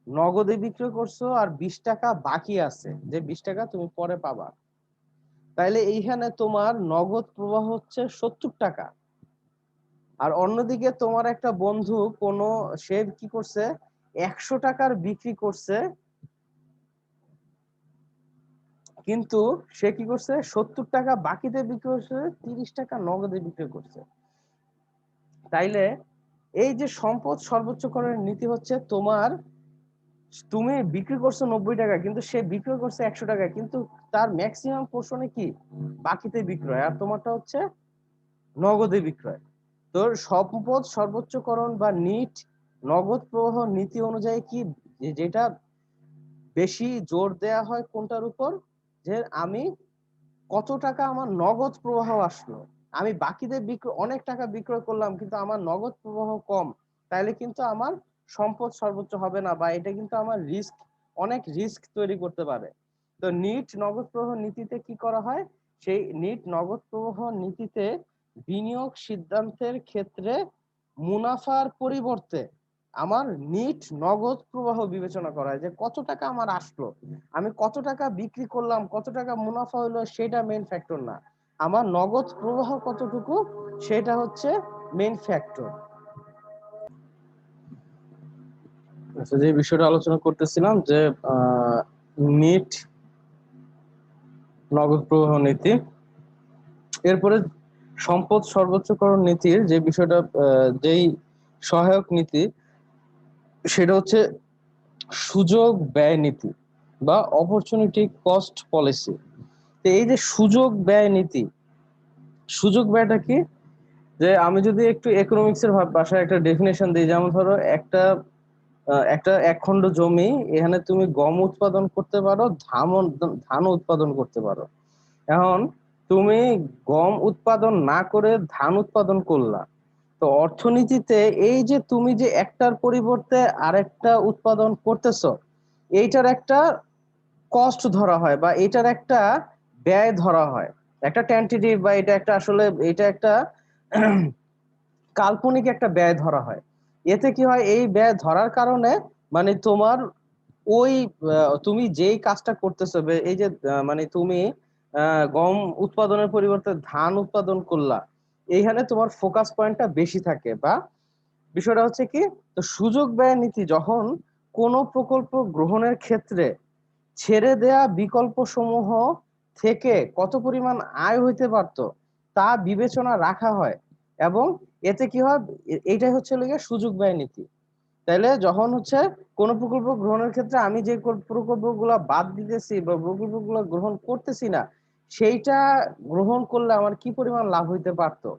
নগদে বিক্রয় করছো আর 20 টাকা বাকি আছে, যে 20 টাকা তুমি পরে পাবা। তাইলে এইখানে তোমার নগদ প্রবাহ হচ্ছে 70 টাকা। আর অন্যদিকে তোমার একটা বন্ধু সে কি করছে, 100 টাকার বিক্রি করছে, কিন্তু সে কি করছে 70 টাকা বাকিতে বিক্রি করছে, 30 টাকা নগদে বিক্রি করছে। তাইলে এই যে সম্পদ সর্বোচ্চকরণের নীতি হচ্ছে, তুমি বিক্রি করছো 90 টাকা, কিন্তু সে বিক্রি করছে 100 টাকা, কিন্তু তার ম্যাক্সিমাম পোর্শনে কি বাকিতে বিক্রয়, আর তোমারটা হচ্ছে নগদে বিক্রয়। তো সম্পদ সর্বোচ্চকরণ বা নিট নগদ প্রবাহ নীতি অনুযায়ী কি যেটা বেশি জোর দেয়া হয় কোনটার উপর, যে আমি কত টাকা আমার নগদ প্রবাহ আসলো, আমি বাকিদের অনেক টাকা বিক্রয় করলাম কিন্তু আমার নগদ প্রবাহ কম, তাইলে কিন্তু আমার সম্পদ সর্বোচ্চ হবে না, বা এটা কিন্তু আমার অনেক রিস্ক তৈরি করতে পারে। তো নিট নগদ প্রবাহ নীতিতে কি করা হয়, সেই নিট নগদ প্রবাহ নীতিতে বিনিয়োগ সিদ্ধান্তের ক্ষেত্রে মুনাফার পরিবর্তে আমার নিট নগদ প্রবাহ বিবেচনা করা হয়, যে কত টাকা আমার আসলো, আমি কত টাকা বিক্রি করলাম, কত টাকা মুনাফা হলো, সেটা মেইন ফ্যাক্টর না, আমার নগদ প্রবাহ কতটুকু সেটা হচ্ছে মেইন ফ্যাক্টর। আচ্ছা, যে বিষয়টা আলোচনা করতেছিলাম যে নিট নগদ প্রবাহ নীতি, এরপরে সম্পদ সর্বোচ্চকরণ নীতির যে বিষয়টা, যেই সহায়ক নীতি, সেটা হচ্ছে সুযোগ ব্যয় নীতি বা অপরচুনিটি কস্ট পলিসি। তো এই যে সুযোগ ব্যয়টা কি, যে আমি যদি একটু ইকোনমিক্স এর ভাষায় একটা ডেফিনেশন দিই, যেমন ধরো একটা 1 খণ্ড জমি, এখানে তুমি গম উৎপাদন করতে পারো, ধান উৎপাদন করতে পারো। এখন তুমি গম উৎপাদন না করে ধান উৎপাদন করলা, তো অর্থনীতিতে এই যে তুমি যে একটার পরিবর্তে আরেকটা উৎপাদন করতেছো, এইটার একটা কস্ট ধরা হয় বা এটার একটা ব্যয় ধরা হয়, একটা টেন্টেটিভ, বা এটা একটা কাল্পনিক একটা ব্যয় ধরা হয়। এতে কি হয়, এই ব্যয় ধরার কারণে মানে তোমার ওই তুমি যেই কাজটা করতেছো, এই যে মানে তুমি গম উৎপাদনের পরিবর্তে ধান উৎপাদন করলা, এইখানে তোমার ফোকাস পয়েন্টটা বেশি থাকে। বা বিষয়টা হচ্ছে কি, তো সুযোগ ব্যয় নীতি যখন কোনো প্রকল্প গ্রহণের ক্ষেত্রে ছেড়ে দেয়া বিকল্প সমূহ থেকে কত পরিমাণ আয় হইতে পারত তা বিবেচনা রাখা হয়, এবং এতে কি হয়, এইটাই হচ্ছে লেগে সুযোগ ব্যয় নীতি। তাইলে যখন হচ্ছে কোন প্রকল্প গ্রহণের ক্ষেত্রে আমি যে প্রকল্পগুলো বাদ দিতেছি বা প্রকল্পগুলো গ্রহণ করতেছি না, সেইটা গ্রহণ করলে আমার কি পরিমাণ লাভ হইতে পারতো,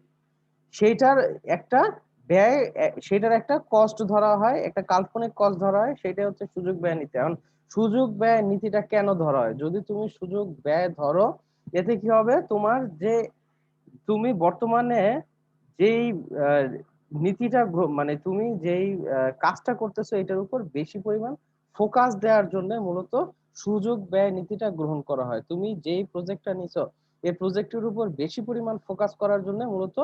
সেইটার একটা ব্যয়, সেটার একটা কস্ট ধরা হয়, একটা কাল্পনিক কস্ট ধরা হয়, সেটা হচ্ছে সুযোগ ব্যয় নীতি। এখন সুযোগ ব্যয় নীতিটা কেন ধরা হয়? যদি তুমি সুযোগ ব্যয় ধরো, এতে কি হবে, তোমার যে তুমি বর্তমানে যেই আহ, নীতিটা মানে তুমি যেই কাজটা করতেছো এটার উপর বেশি পরিমাণ ফোকাস দেওয়ার জন্য মূলত সুযোগ ব্যয় নীতিটা গ্রহণ করা হয়। তুমি যেই প্রজেক্টটা নিছো এই প্রজেক্টের উপর বেশি পরিমাণ ফোকাস করার জন্য মূলত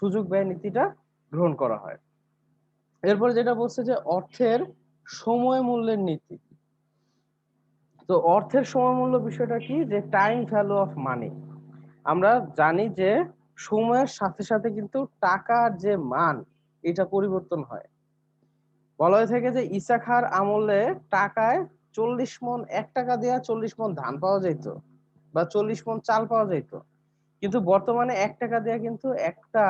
সুযোগ ব্যয় নীতিটা গ্রহণ করা হয়। এরপর যেটা বলছে যে অর্থের সময় মূল্যের নীতি। তো অর্থের সময় মূল্য বিষয়টা কি, যে টাইম ভ্যালু অফ মানি। আমরা জানি যে সময়ের সাথে সাথে কিন্তু টাকার যে মান এটা পরিবর্তন হয়। বলা হয়ে থাকে যে ঈসা খাঁর আমলে টাকায় 40 মণ, 1 টাকা দিয়ে 40 মণ ধান পাওয়া যেত বা 40 মণ চাল পাওয়া যেত। কিন্তু বর্তমানে 1 টাকা দিয়ে কিন্তু একটা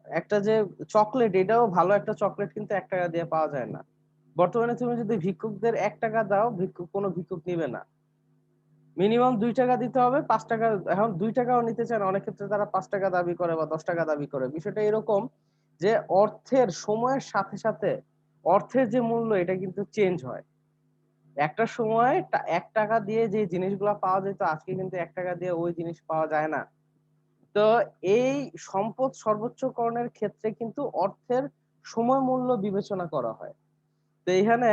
একটা যে চকলেট, এটাও ভালো একটা চকলেট কিন্তু 1 টাকা দিয়ে পাওয়া যায় না। বর্তমানে তুমি যদি ভিক্ষুকদের 1 টাকা দাও, কোনো ভিক্ষুক নিবে না, মিনিমাম 2 টাকা দিতে হবে, 5 টাকা। এখন 2 টাকাও নিতে চায় না, অনেক ক্ষেত্রে তারা 5 টাকা দাবি করে বা 10 টাকা দাবি করে। বিষয়টা এরকম যে অর্থের সময়ের সাথে সাথে অর্থের যে মূল্য এটা কিন্তু চেঞ্জ হয়। একটা সময় 1 টাকা দিয়ে যে জিনিসগুলো পাওয়া যেত আজকে কিন্তু 1 টাকা দিয়ে ওই জিনিস পাওয়া যায় না। তো এই সম্পদ সর্বোচ্চকরণের ক্ষেত্রে কিন্তু অর্থের সময় মূল্য বিবেচনা করা হয়। তো এখানে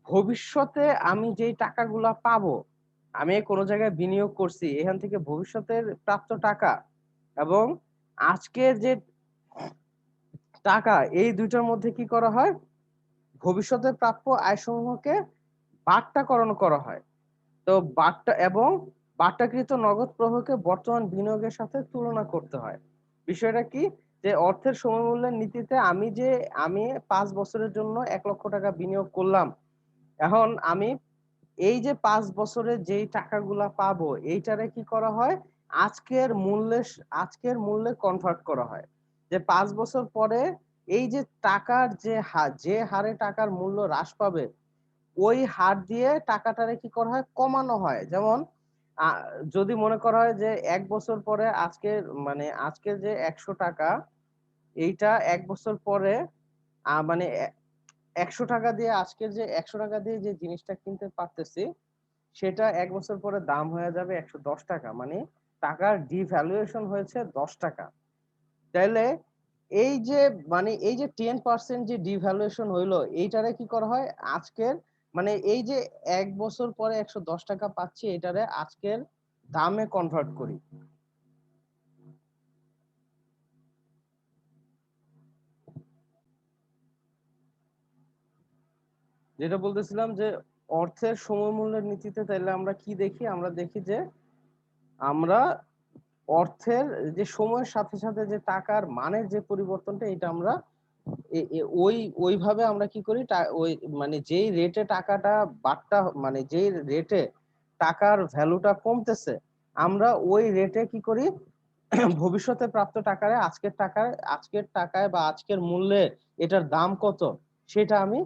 ভবিষ্যতে আমি যেই টাকাগুলা পাবো, আমি কোনো জায়গায় বিনিয়োগ করছি, এখান থেকে ভবিষ্যতের প্রাপ্ত টাকা এবং আজকের যে টাকা, এই দুইটার মধ্যে কি করা হয়, ভবিষ্যতে প্রাপ্য আয়সমূহকে বাট্টাকরণ করা হয়। তো বাট্টাকৃত নগদ প্রবাহকে বর্তমান বিনিয়োগের সাথে তুলনা করতে হয়। বিষয়টা কি, যে অর্থের সমমূল্যের নীতিতে আমি 5 বছরের জন্য 1 লক্ষ টাকা বিনিয়োগ করলাম। এখন আমি এই যে 5 বছরে যেই টাকাগুলা পাবো এইটারে কি করা হয়, আজকের মূল্যে কনভার্ট করা হয়। যে 5 বছর পরে এই যে টাকার যে হারে টাকার মূল্য হ্রাস পাবে, ওই হার দিয়ে টাকাটারে কি করা হয়, কমানো হয়। যেমন আহ, যদি মনে করা হয় যে 1 বছর পরে আজকের যে 100 টাকা, এইটা 1 বছর পরে মানে 100 টাকা দিয়ে, আজকের যে 100 টাকা দিয়ে যে জিনিসটা কিনতে পারতেছি, সেটা 1 বছর পরে দাম হয়ে যাবে 110 টাকা। মানে টাকার ডিভ্যালুয়েশন হয়েছে 10 টাকা। তাইলে এই যে এই যে 10% যে ডিভ্যালুয়েশন হইলো, এইটারে কি করা হয়, আজকের এই যে 1 বছর পরে 110 টাকা পাচ্ছি, এটারে আজকের দামে কনভার্ট করি। যেটা বলতেছিলাম যে অর্থের সময় মূল্যের নীতিতে তাইলে আমরা কি দেখি, আমরা দেখি যে আমরা অর্থের যে সময়ের সাথে সাথে যে টাকার মানের যে পরিবর্তনটা, এটা আমরা ওইভাবে আমরা কি করি, ওই যেই রেটে টাকাটা যেই রেটে টাকার ভ্যালুটা কমতেছে, আমরা ওই রেটে কি করি, ভবিষ্যতে প্রাপ্ত টাকায় আজকের টাকায় বা আজকের মূল্যে এটার দাম কত, সেটা আমি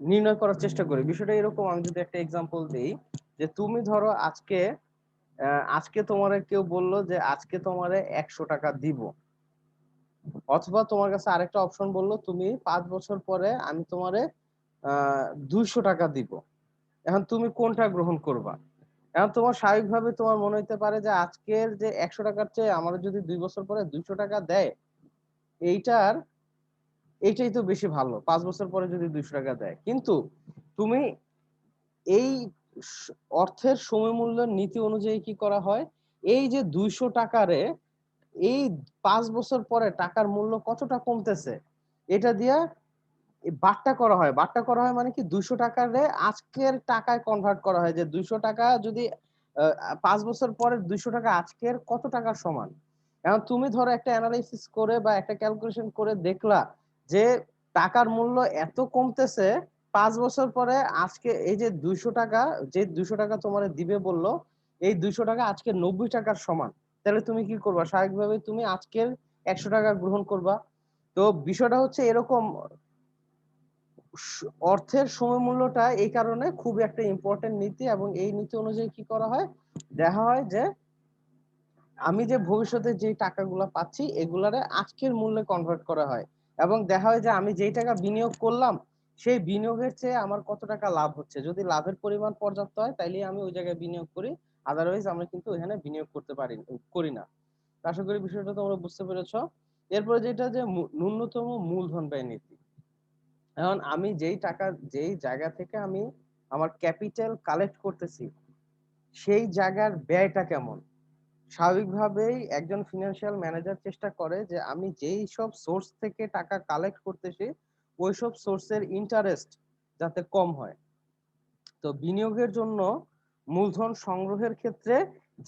নির্ণয় করার চেষ্টা করি। বিষয়টা এরকম, আমি যদি একটা এক্সাম্পল দিই, যে তুমি ধরো আজকে তোমারে কেউ বললো যে আজকে তোমারে 100 টাকা দিব, অথবা তোমার কাছে আরেকটা অপশন বললো তুমি 5 বছর পরে আমি তোমারে 200 টাকা দিব। এখন তুমি কোনটা গ্রহণ করবা? এখন তোমার স্বাভাবিকভাবে তোমার মনে হইতে পারে যে আজকের যে 100 টাকার চেয়ে আমার যদি 2 বছর পরে 200 টাকা দেয়, এইটার এইটাই তো বেশি ভালো 5 বছর পরে যদি 200 টাকা দেয়। কিন্তু তুমি এই অর্থের সময় মূল্যের নীতি অনুযায়ী কি করা হয়, এই যে 200 টাকারে এই 5 বছর পরে টাকার মূল্য কতটা কমতেছে, এটা দিয়া বাট্টা করা হয়। বাট্টা করা হয় মানে কি, 200 টাকারে আজকের টাকায় কনভার্ট করা হয়, যে 200 টাকা যদি 5 বছর পরে 200 টাকা আজকের কত টাকার সমান। এখন তুমি ধরো একটা অ্যানালাইসিস করে বা একটা ক্যালকুলেশন করে দেখলা যে টাকার মূল্য এত কমতেছে, 5 বছর পরে আজকে এই যে 200 টাকা, যে 200 টাকা তোমার দিবে বললো, এই 200 টাকা আজকে 90 টাকার সমান। তাহলে তুমি কি করবা, স্বাভাবিকভাবে তুমি আজকের 100 টাকা গ্রহণ করবা। তো তো বিষয়টা হচ্ছে এরকম, অর্থের সময় মূল্যটা এই কারণে খুব একটা ইম্পর্টেন্ট নীতি, এবং এই নীতি অনুযায়ী কি করা হয়, দেখা হয় যে আমি যে ভবিষ্যতে যে টাকাগুলো পাচ্ছি এগুলারে আজকের মূল্যে কনভার্ট করা হয়, এবং দেখা হয় যে আমি যেই টাকা বিনিয়োগ করলাম সেই বিনিয়োগের চেয়ে আমার কত টাকা লাভ হচ্ছে। যদি লাভের পরিমাণ পর্যাপ্ত হয় তাইলে আমি ওই জায়গায় বিনিয়োগ করি, আদারওয়াইজ আমরা কিন্তু ওখানে বিনিয়োগ করতে করি না। আশা করি বিষয়টা তোমরা বুঝতে পেরেছো। এরপরে যেটা যে ন্যূনতম মূলধন ব্যয় নীতি। এখন আমি যেই জায়গা থেকে আমি আমার ক্যাপিটাল কালেক্ট করতেছি সেই জায়গার ব্যয়টা কেমন। স্বাভাবিকভাবেই একজন ফিনান্সিয়াল ম্যানেজার চেষ্টা করে যে আমি যেই সব সোর্স থেকে টাকা কালেক্ট করতেছি ওইসব সোর্সের ইন্টারেস্ট যাতে কম হয়। তো বিনিয়োগের জন্য মূলধন সংগ্রহের ক্ষেত্রে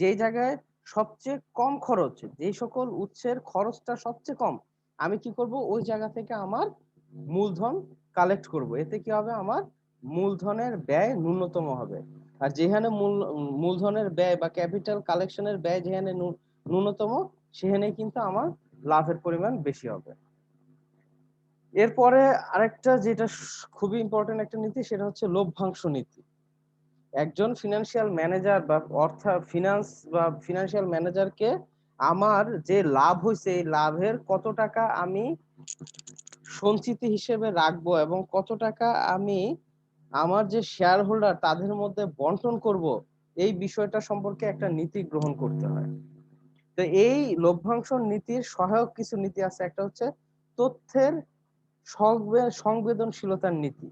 যেই জায়গায় সবচেয়ে কম খরচ, যেই সকল উৎসের খরচটা সবচেয়ে কম, আমি কি করব ওই জায়গা থেকে আমার মূলধন কালেক্ট করব। এতে কি হবে, আমার মূলধনের ব্যয় ন্যূনতম হবে। আর যেখানে মূলধনের ব্যয় বা ক্যাপিটাল কালেকশনের ব্যয় যেখানে ন্যূনতম, সেখানে কিন্তু আমার লাভের পরিমাণ বেশি হবে। এরপরে আরেকটা যেটা খুবই ইম্পর্টেন্ট একটা নীতি, সেটা হচ্ছে লভ্যাংশ নীতি। একজন ফিনান্সিয়াল ম্যানেজার বা ফিনান্সিয়াল ম্যানেজারকে আমার যে লাভ হয়েছে এই লাভের কত টাকা আমি সঞ্চিতি হিসেবে রাখবো এবং কত টাকা আমি আমার যে শেয়ার হোল্ডার তাদের মধ্যে বন্টন করব, এই বিষয়টা সম্পর্কে একটা নীতি গ্রহণ করতে হয়। তো এই লভ্যাংশ নীতির সহায়ক কিছু নীতি আছে। একটা হচ্ছে তথ্যের সংবেদনশীলতার নীতি।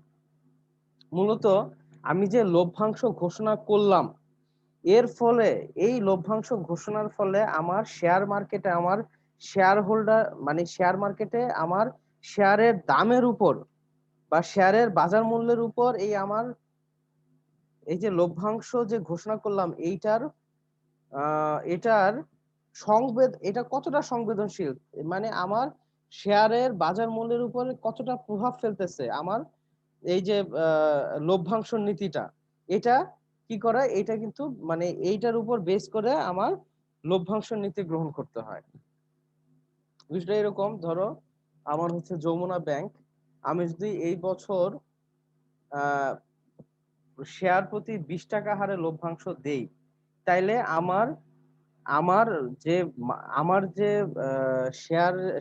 মূলত আমি যে লভ্যাংশ ঘোষণা করলাম এর ফলে, এই লভ্যাংশ ঘোষণার ফলে আমার শেয়ার মার্কেটে আমার শেয়ার হোল্ডার মানে শেয়ার মার্কেটে আমার শেয়ারের দামের উপর বা শেয়ারের বাজার মূল্যের উপর এই যে লভ্যাংশ যে ঘোষণা করলাম এটার এটা কতটা সংবেদনশীল, মানে আমার শেয়ারের বাজার মূল্যের উপর কতটা প্রভাব ফেলতেছে আমার এই যে লভ্যাংশ নীতিটা। এটা কি করে, এটা কিন্তু মানে এইটার উপর বেস করে আমার লভ্যাংশ নীতি গ্রহণ করতে হয়। বিষয়টা এরকম, ধরো আমার হচ্ছে যমুনা ব্যাংক, আমি যদি এই বছর আহ শেয়ার প্রতি 20 টাকা হারে লভ্যাংশ দেই, তাইলে আমার আমার যে আমার যে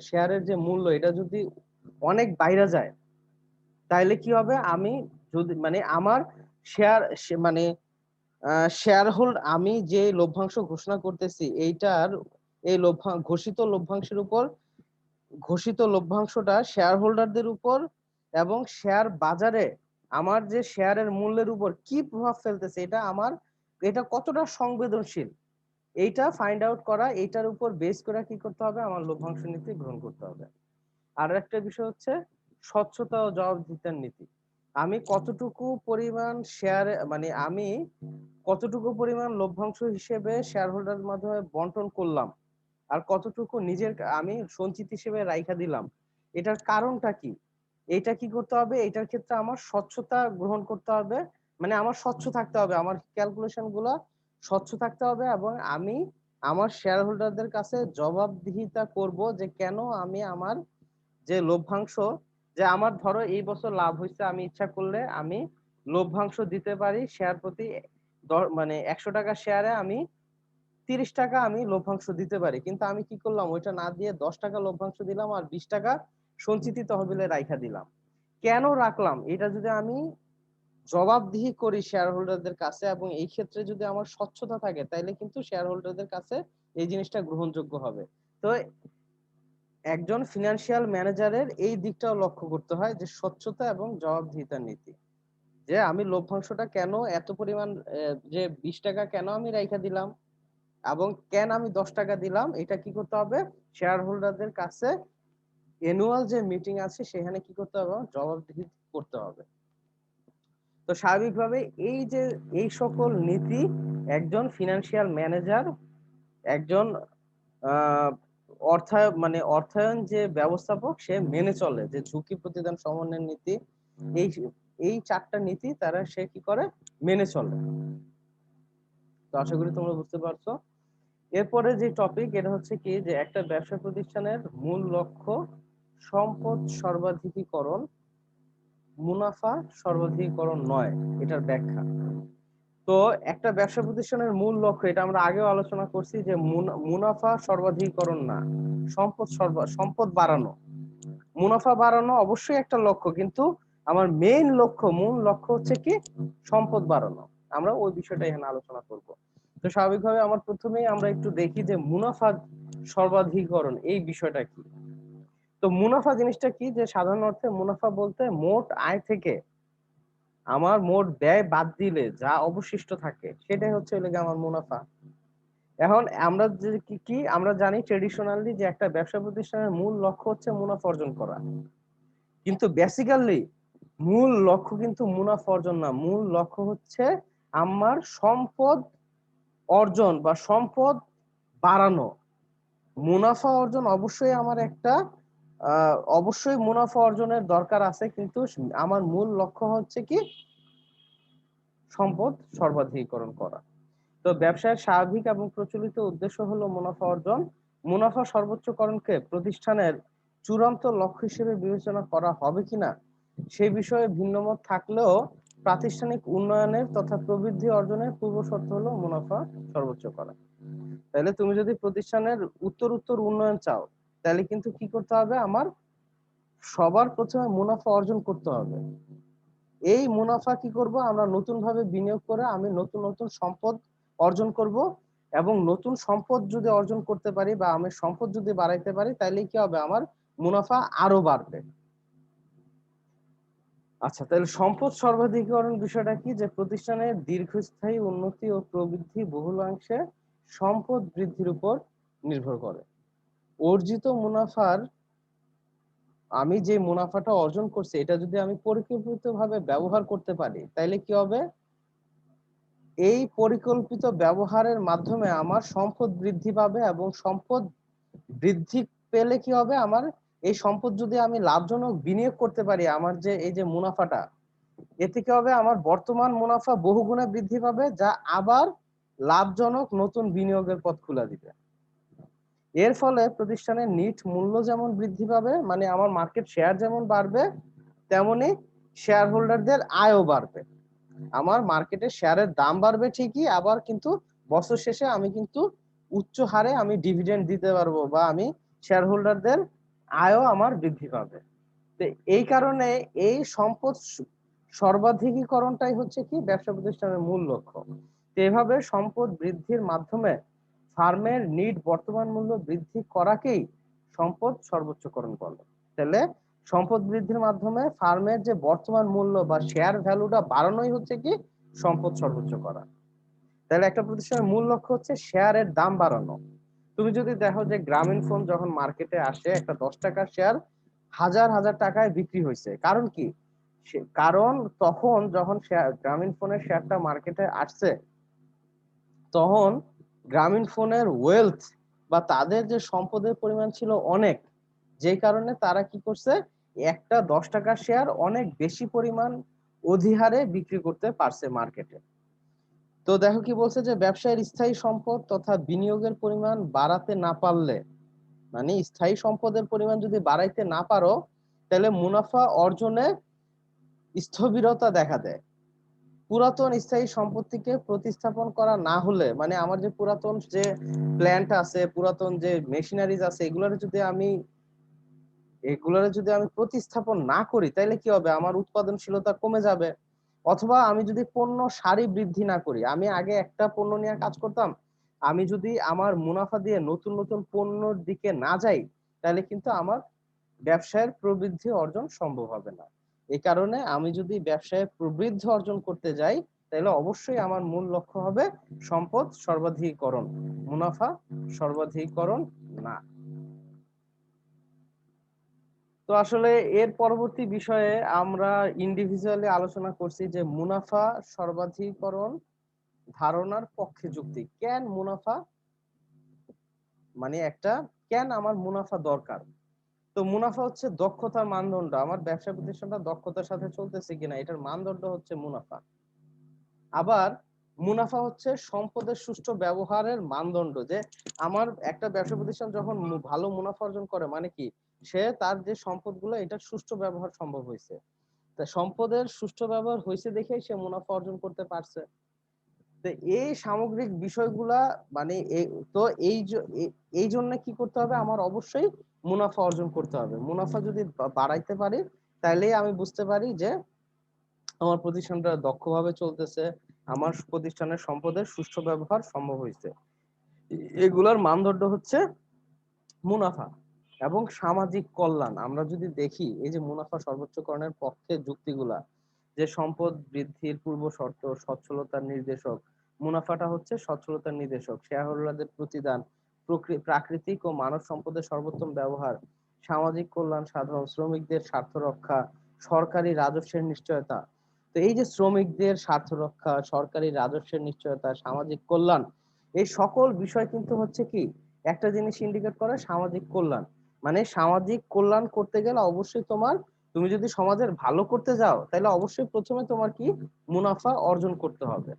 শেয়ারের যে মূল্য এটা যদি অনেক বাইরে যায়, তাইলে কি হবে, আমি যদি মানে আমার শেয়ার মানে আমি যে লভ্যাংশ ঘোষণা করতেছি এইটার এই ঘোষিত লভ্যাংশটা শেয়ার হোল্ডারদের উপর এবং শেয়ার বাজারে আমার যে শেয়ারের মূল্যের উপর কি প্রভাব ফেলতেছে, এটা কতটা সংবেদনশীল, এইটা ফাইন্ড আউট করা, এইটার উপর বেস করে কি করতে হবে, আমার লভ্যাংশ নীতি গ্রহণ করতে হবে। আর একটা বিষয় হচ্ছে স্বচ্ছতা ও জবাবদিহিতার নীতি। আমি কতটুকু পরিমাণ লভ্যাংশ হিসেবে শেয়ার হোল্ডার মাধ্যমে বন্টন করলাম আর কতটুকু আমি সঞ্চিত হিসেবে রাইখা দিলাম, এটার কারণটা কি, এটা কি করতে হবে, এটার ক্ষেত্রে আমার স্বচ্ছতা গ্রহণ করতে হবে। মানে আমার স্বচ্ছ থাকতে হবে, আমার ক্যালকুলেশন গুলা স্বচ্ছ থাকতে হবে, এবং আমি আমার শেয়ার হোল্ডারদের কাছে জবাবদিহিতা করব যে কেন আমি আমার যে লভ্যাংশ, যে আমার ধরো এই বছর লাভ হয়েছে, আমি ইচ্ছা করলে আমি লভ্যাংশ দিতে পারি শেয়ার প্রতি 100 টাকা শেয়ারে আমি 30 টাকা আমি লভ্যাংশ দিতে পারি, কিন্তু আমি কি করলাম ওইটা না দিয়ে 10 টাকা লভ্যাংশ দিলাম আর 20 টাকা সঞ্চিতি তহবিলে রাইখা দিলাম। কেন রাখলাম, এটা যদি আমি জবাবদিহি করি শেয়ার হোল্ডারদের কাছে এবং এই ক্ষেত্রে যদি আমার স্বচ্ছতা থাকে, তাইলে কিন্তু শেয়ার হোল্ডারদের কাছে এই জিনিসটা গ্রহণযোগ্য হবে। তো একজন ফিনান্সিয়াল ম্যানেজারের এই দিকটাও লক্ষ্য করতে হয় যে স্বচ্ছতা এবং জবাবদিহিতার নীতি, যে আমি লভ্যাংশটা কেন এত পরিমাণ, যে 20 টাকা কেন আমি রাইখা দিলাম এবং কেন আমি 10 টাকা দিলাম, এটা কি করতে হবে, শেয়ার হোল্ডারদের কাছে অ্যানুয়াল যে মিটিং আছে সেখানে কি করতে হবে, জবাবদিহি করতে হবে। তো স্বাভাবিকভাবে এই সকল নীতি একজন ফিনান্সিয়াল ম্যানেজার, একজন আহ অর্থায়ন যে ব্যবস্থাপক সে মেনে চলে, যে ঝুঁকি প্রতিদান সমন্বয়ের নীতি, এই এই 4টা নীতি সে কি করে, মেনে চলে। তো আশা করি তোমরা বুঝতে পারছো। এরপরে যে টপিক, এটা হচ্ছে কি, যে একটা ব্যবসা প্রতিষ্ঠানের মূল লক্ষ্য সম্পদ সর্বাধিকীকরণ মুনাফা সর্বাধিকীকরণ নয়, এটার ব্যাখ্যা। তো একটা ব্যবসা প্রতিষ্ঠানের মূল লক্ষ্য, এটা আমরা আগেও আলোচনা করছি যে মুনাফা সর্বাধিকীকরণ না, সম্পদ বাড়ানো। মুনাফা বাড়ানো অবশ্যই একটা লক্ষ্য, কিন্তু আমার মেইন লক্ষ্য, মূল লক্ষ্য হচ্ছে কি সম্পদ বাড়ানো। আমরা ওই বিষয়টা এখানে আলোচনা করব। তো স্বাভাবিকভাবে আমার প্রথমেই আমরা একটু দেখি যে মুনাফা সর্বাধিকীকরণ এই বিষয়টা কি। তো মুনাফা জিনিসটা কি, যে সাধারণ অর্থে মুনাফা বলতে মোট আয় থেকে আমার মোট ব্যয় বাদ দিলে যা অবশিষ্ট থাকে সেটাই হচ্ছে আমার মুনাফা। এখন আমরা যে কি আমরা জানি ট্রেডিশনালি যে একটা ব্যবসা প্রতিষ্ঠানের মূল লক্ষ্য হচ্ছে মুনাফা অর্জন করা, কিন্তু বেসিক্যালি মূল লক্ষ্য কিন্তু মুনাফা অর্জন না, মূল লক্ষ্য হচ্ছে আমার সম্পদ অর্জন বা সম্পদ বাড়ানো। মুনাফা অর্জন অবশ্যই আমার একটা অবশ্যই মুনাফা অর্জনের দরকার আছে, কিন্তু আমার মূল লক্ষ্য হচ্ছে কি সম্পদ সর্বাধিকীকরণ করা। তো ব্যবসায়ের স্বাভাবিক এবং প্রচলিত উদ্দেশ্য হলো মুনাফা অর্জন। মুনাফা সর্বোচ্চকরণকে প্রতিষ্ঠানের চূড়ান্ত লক্ষ্য হিসেবে বিবেচনা করা হবে কিনা সেই বিষয়ে ভিন্নমত থাকলেও প্রাতিষ্ঠানিক উন্নয়নের তথা প্রবৃদ্ধি অর্জনের পূর্ব শর্ত হলো মুনাফা সর্বোচ্চ করা। তাহলে তুমি যদি প্রতিষ্ঠানের উত্তর উন্নয়ন চাও, তাহলে কিন্তু কি করতে হবে, আমার সবার প্রথমে মুনাফা অর্জন করতে হবে। এই মুনাফা কি করব, আমরা নতুন ভাবে বিনিয়োগ করে আমি নতুন নতুন সম্পদ অর্জন করব, এবং নতুন সম্পদ যদি অর্জন করতে পারি বা আমি সম্পদ যদি বাড়াইতে পারি, তাহলে কি হবে, আমার মুনাফা আরো বাড়বে। আচ্ছা, তাহলে সম্পদ সর্বাধিকীকরণ বিষয়টা কি, যে প্রতিষ্ঠানের দীর্ঘস্থায়ী উন্নতি ও প্রবৃদ্ধি বহুলাংশে সম্পদ বৃদ্ধির উপর নির্ভর করে। অর্জিত মুনাফার, আমি যে মুনাফাটা অর্জন করছি এটা যদি আমি পরিকল্পিতভাবে ব্যবহার করতে পারি, তাইলে কি হবে, এই পরিকল্পিত ব্যবহারের মাধ্যমে আমার সম্পদ বৃদ্ধি পাবে, এবং সম্পদ বৃদ্ধি পেলে কি হবে, আমার এই সম্পদ যদি আমি লাভজনক বিনিয়োগ করতে পারি, আমার যে এই যে মুনাফাটা, এতে কি হবে, আমার বর্তমান মুনাফা বহুগুণে বৃদ্ধি পাবে, যা আবার লাভজনক নতুন বিনিয়োগের পথ খুলে দিবে। এর ফলে প্রতিষ্ঠানের নিট মূল্য যেমন বৃদ্ধি পাবে, মানে আমার মার্কেট শেয়ার যেমন বাড়বে, তেমনি শেয়ার হোল্ডারদের আয়ও বাড়বে। আমার মার্কেটে শেয়ারের দাম বাড়বে ঠিকই, আবার কিন্তু বছর শেষে আমি কিন্তু উচ্চ হারে আমি ডিভিডেন্ড দিতে পারবো, বা আমি শেয়ার হোল্ডারদের আয়ও আমার বৃদ্ধি পাবে। তো এই কারণে এই সম্পদ সর্বাধিকীকরণটাই হচ্ছে কি ব্যবসা প্রতিষ্ঠানের মূল লক্ষ্য। তো এভাবে সম্পদ বৃদ্ধির মাধ্যমে ফার্মের নিট বর্তমান মূল্য বৃদ্ধি করাকেই সম্পদ সর্বোচ্চকরণ বলে। তাহলে সম্পদ বৃদ্ধির মাধ্যমে ফার্মের যে বর্তমান মূল্য বা শেয়ার ভ্যালুটা বাড়ানোই হচ্ছে কি সম্পদ সর্বোচ্চ করা। তাহলে একটা প্রতিষ্ঠানের মূল লক্ষ্য হচ্ছে শেয়ারের দাম বাড়ানো। তুমি যদি দেখো যে গ্রামীণ ফোন যখন মার্কেটে আসে, একটা 10 টাকার শেয়ার হাজার হাজার টাকায় বিক্রি হয়েছে। কারণ কি, কারণ তখন যখন গ্রামীণ ফোনের শেয়ারটা মার্কেটে আসছে, তখন গ্রামীণ ফোনের ওয়েলথ বা তাদের যে সম্পদের পরিমাণ ছিল অনেক, যেই কারণে তারা কি করছে, একটা 10 টাকার শেয়ার অনেক বেশি পরিমাণ অধিহারে বিক্রি করতে পারছে মার্কেটে। তো দেখো কি বলছে, যে ব্যবসায়ের স্থায়ী সম্পদ তথা বিনিয়োগের পরিমাণ বাড়াতে না পারলে, মানে স্থায়ী সম্পদের পরিমাণ যদি বাড়াইতে না পারো, তাহলে মুনাফা অর্জনে স্থবিরতা দেখা দেয়। পুরাতন স্থায়ী সম্পত্তিকে প্রতিস্থাপন করা না হলে, মানে আমার যে পুরাতন যে প্ল্যান্ট আছে, পুরাতন যে মেশিনারিজ আছে, এগুলার যদি আমি প্রতিস্থাপন না করি, তাহলে কি হবে, আমার উৎপাদনশীলতা কমে যাবে। অথবা আমি যদি পণ্য সারি বৃদ্ধি না করি, আমি আগে একটা পণ্য নিয়ে কাজ করতাম, আমি যদি আমার মুনাফা দিয়ে নতুন নতুন পণ্যর দিকে না যাই, তাহলে কিন্তু আমার ব্যবসায়ের প্রবৃদ্ধি অর্জন সম্ভব হবে না। এই কারণে আমি যদি ব্যবসায় প্রবৃদ্ধি অর্জন করতে যাই, তাহলে অবশ্যই আমার মূল লক্ষ্য হবে সম্পদ সর্বাধিকীকরণ, মুনাফা সর্বাধিকীকরণ না। তো আসলে এর পরবর্তী বিষয়ে আমরা ইন্ডিভিজুয়ালি আলোচনা করছি যে মুনাফা সর্বাধিকীকরণ ধারণার পক্ষে যুক্তি। কেন মুনাফা, মানে একটা কেন আমার মুনাফা দরকার। তো মুনাফা হচ্ছে দক্ষতার মানদণ্ড, আমার ব্যবসা প্রতিষ্ঠানটা দক্ষতার সাথে চলতেছে কিনা এটার মানদণ্ড হচ্ছে মুনাফা। আবার মুনাফা হচ্ছে সম্পদের সুষ্ঠু ব্যবহারের মানদণ্ড, যে আমার একটা ব্যবসা প্রতিষ্ঠান যখন ভালো মুনাফা অর্জন করে, মানে কি সে তার যে সম্পদগুলো এটা সুষ্ঠু ব্যবহার সম্ভব হয়েছে। তা সম্পদের সুষ্ঠু ব্যবহার হয়েছে দেখেই সে মুনাফা অর্জন করতে পারছে। তো এই সামগ্রিক বিষয়গুলা মানে তো এই জন্য কি করতে হবে, আমার অবশ্যই মুনাফা অর্জন করতে হবে। মুনাফা যদি বাড়াইতে পারি তাহলেই আমি বুঝতে পারি যে আমার প্রতিষ্ঠানটা দক্ষভাবে চলতেছে, আমার প্রতিষ্ঠানের সম্পদের সুষ্ঠু ব্যবহার সম্ভব হয়েছে। এগুলার মানদণ্ড হচ্ছে মুনাফা এবং সামাজিক কল্যাণ। আমরা যদি দেখি এই যে মুনাফা সর্বোচ্চকরণের পক্ষে যুক্তিগুলা, যে সম্পদ বৃদ্ধির পূর্ব শর্ত, সচ্ছলতার নির্দেশক। মুনাফাটা হচ্ছে সচ্ছলতার নির্দেশক, শেয়ার হোল্ডারদের প্রতিদান, প্রাকৃতিক ও মানব সম্পদের সর্বোত্তম ব্যবহার, সামাজিক কল্যাণ সাধন, শ্রমিকদের স্বার্থ রক্ষা, সরকারি রাজস্বের নিশ্চয়তা। তো এই যে শ্রমিকদের স্বার্থ রক্ষা, সরকারি রাজস্বের নিশ্চয়তা, সামাজিক কল্যাণ, এই সকল বিষয় কিন্তু হচ্ছে কি একটা জিনিস ইন্ডিকেট করে, সামাজিক কল্যাণ। মানে সামাজিক কল্যাণ করতে গেলে অবশ্যই তুমি যদি সমাজের ভালো করতে যাও তাহলে অবশ্যই প্রথমে তোমার কি মুনাফা অর্জন করতে হবে।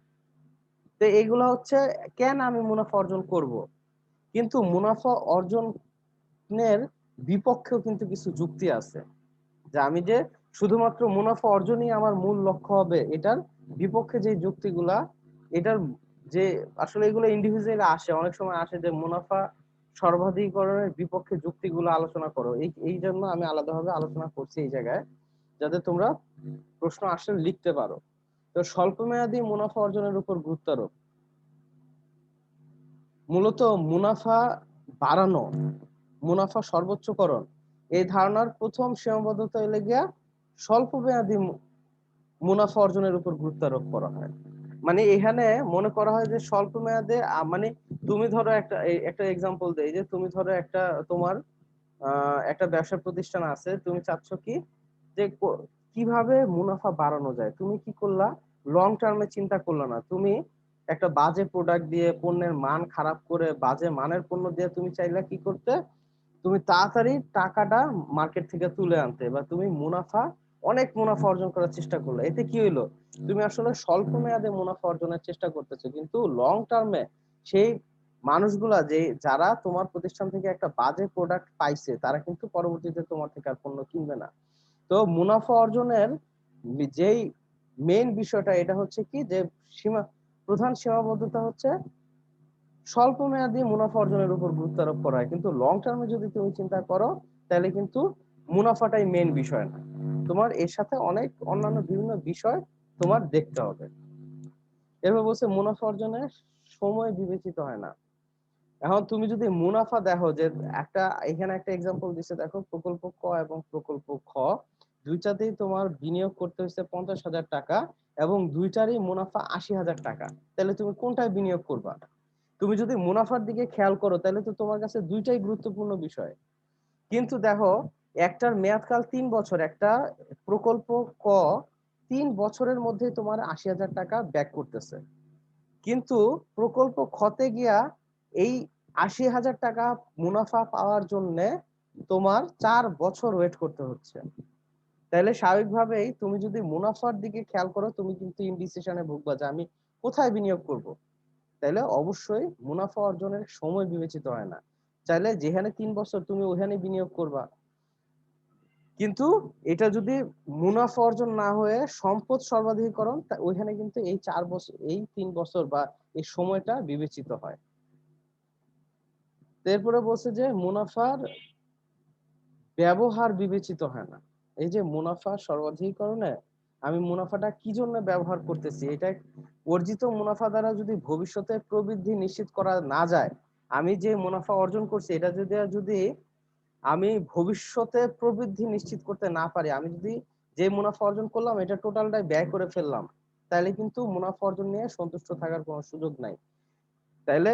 তো এইগুলা হচ্ছে কেন আমি মুনাফা অর্জন করব, কিন্তু মুনাফা অর্জনের বিপক্ষেও কিন্তু কিছু যুক্তি আছে, যে আমি যে শুধুমাত্র মুনাফা অর্জনই আমার মূল লক্ষ্য হবে, এটার বিপক্ষে যে যুক্তিগুলা, এটার যে আসলে এগুলো ইন্ডিভিজুয়ালি আসে, অনেক সময় আসে যে মুনাফা সর্বাধিকরণের বিপক্ষে যুক্তিগুলো আলোচনা করো। এই জন্য আমি আলাদাভাবে আলোচনা করছি এই জায়গায়, যাতে তোমরা প্রশ্ন আসলে লিখতে পারো। তো স্বল্প মেয়াদী মুনাফা অর্জনের উপর গুরুত্ব আরোপ। মূলত মুনাফা বাড়ানো, মুনাফা সর্বোচ্চকরণ, এই ধারণার প্রথম সীমাবদ্ধতা হলে গিয়া স্বল্প মেয়াদী মুনাফা অর্জনের উপর গুরুত্ব আরোপ করা হয়। মানে এখানে মনে করা হয় যে স্বল্প মেয়াদে মানে তুমি ধরো একটা এক্সাম্পল দেই, যে তুমি ধরো তোমার একটা ব্যবসা প্রতিষ্ঠান আছে, তুমি চাচ্ছ কি যে কিভাবে মুনাফা বাড়ানো যায়। তুমি কি করলা, লং টার্মে চিন্তা করলা না, তুমি একটা বাজে প্রোডাক্ট দিয়ে, পণ্যের মান খারাপ করে, বাজে মানের পণ্য দিয়ে তুমি চাইলা কি করতে, তুমি তাড়াতাড়ি টাকাটা মার্কেট থেকে তুলে আনতে, বা তুমি অনেক মুনাফা অর্জন করার চেষ্টা করলে। এতে কি হইলো, তুমি আসলে স্বল্প মেয়াদে মুনাফা অর্জনের চেষ্টা করতেছো, কিন্তু লং টার্মে সেই মানুষগুলা যারা তোমার প্রতিষ্ঠান থেকে একটা বাজে প্রোডাক্ট পাইছে, তারা কিন্তু পরবর্তীতে তোমার থেকে আর পণ্য কিনবে না। তো মুনাফা অর্জনের যেই মেইন বিষয়টা, এটা হচ্ছে কি যে প্রধান সীমাবদ্ধতা হচ্ছে স্বল্প মেয়াদী মুনাফা অর্জনের উপর গুরুত্ব আরোপ করা হয়, কিন্তু লং টার্মে যদি তুমি চিন্তা করো তাহলে কিন্তু মুনাফাটাই মেইন বিষয় না, তোমার এর সাথে অনেক অন্যান্য বিভিন্ন বিষয় তোমার দেখতে হবে। এভাবে বলছে মুনাফা অর্জনের সময় বিবেচিত হয় না। এখন তুমি যদি মুনাফা দেখো, যে এখানে একটা এক্সাম্পল দিচ্ছে, দেখো প্রকল্প ক এবং প্রকল্প খ, দুইটাতেই তোমার বিনিয়োগ করতে হচ্ছে 50,000 টাকা, এবং দুইটারই মুনাফা 80,000 টাকা। তাহলে তুমি কোনটায় বিনিয়োগ করবা? তুমি যদি মুনাফার দিকে খেয়াল করো তাহলে তো তোমার কাছে দুইটাই গুরুত্বপূর্ণ বিষয়। কিন্তু দেখো, একটার মেয়াদকাল 3 বছর, একটা প্রকল্প ক 3 বছরের মধ্যে তোমার 80,000 টাকা ব্যাক করতেছে, কিন্তু প্রকল্প খতে গিয়া এই 80,000 টাকা মুনাফা পাওয়ার জন্য তোমার 4 বছর ওয়েট করতে হচ্ছে। তাহলে স্বাভাবিকভাবেই তুমি যদি মুনাফার দিকে খেয়াল করো, তুমি কিন্তু ইনডিসিশনে ভুগবা যে আমি কোথায় বিনিয়োগ করব। তাহলে অবশ্যই মুনাফা অর্জনের সময় বিবেচিত হয় না। চাইলে যেখানে 3 বছর তুমি ওখানে বিনিয়োগ করবা, কিন্তু এটা যদি মুনাফা অর্জন না হয়ে সম্পদ সর্বাধিকরণ, ওইখানে কিন্তু এই 4 বছর, এই 3 বছর বা এই সময়টা বিবেচিত হয়। এরপরে বলছে যে মুনাফার ব্যবহার বিবেচিত হয় না। এই যে মুনাফা সর্বাধিকরণে আমি মুনাফাটা কি জন্য ব্যবহার করতেছি, এটা অর্জিত মুনাফা দ্বারা যদি ভবিষ্যতে প্রবৃদ্ধি নিশ্চিত করা না যায়, আমি যে মুনাফা অর্জন করছি এটা যদি আমি ভবিষ্যতে প্রবৃদ্ধি নিশ্চিত করতে না পারি, আমি যদি যে মুনাফা অর্জন করলাম এটা টোটালটাই ব্যয় করে ফেললাম, তাহলে কিন্তু মুনাফা অর্জন নিয়ে সন্তুষ্ট থাকার কোনো সুযোগ নাই। তাহলে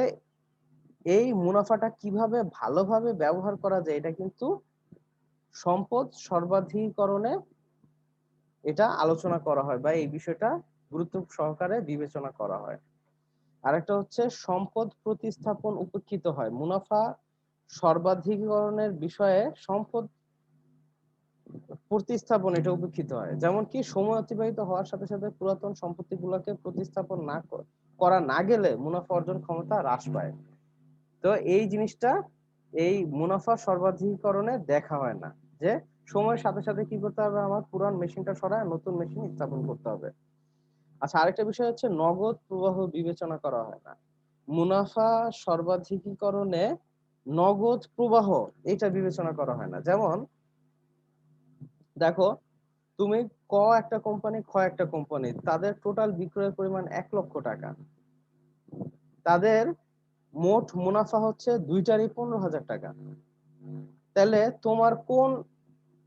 এই মুনাফাটা কিভাবে ভালোভাবে ব্যবহার করা যায়, এটা কিন্তু সম্পদ সর্বাধিকরণে এটা আলোচনা করা হয়, বা এই বিষয়টা গুরুত্ব সহকারে বিবেচনা করা হয়। আরেকটা হচ্ছে সম্পদ প্রতিস্থাপন উপেক্ষিত হয়। মুনাফা সর্বাধিকরণের বিষয়ে সম্পদ প্রতিস্থাপন এটা উপেক্ষিত হয়। যেমন কি সময় অতিবাহিত হওয়ার সাথে সাথে পুরাতন সম্পত্তিগুলোকে প্রতিস্থাপন করা না গেলে মুনাফা অর্জন ক্ষমতা হ্রাস পায়। তো এই জিনিসটা এই মুনাফা সর্বাধিকরণে দেখা হয় না, যে সময়ের সাথে সাথে কি করতে হবে, আমার পুরান মেশিনটা সরায় নতুন মেশিন স্থাপন করতে হবে। আচ্ছা, আরেকটা বিষয় হচ্ছে নগদ প্রবাহ বিবেচনা করা হয় না। মুনাফা সর্বাধিকীকরণে নগদ প্রবাহ এটা বিবেচনা করা হয় না। যেমন দেখো, তুমি ক একটা কোম্পানি, খ একটা কোম্পানি, তাদের টোটাল বিক্রয়ের পরিমাণ 1 লক্ষ টাকা, তাদের মোট মুনাফা হচ্ছে দুইটারই 15,000 টাকা। তাহলে তোমার কোন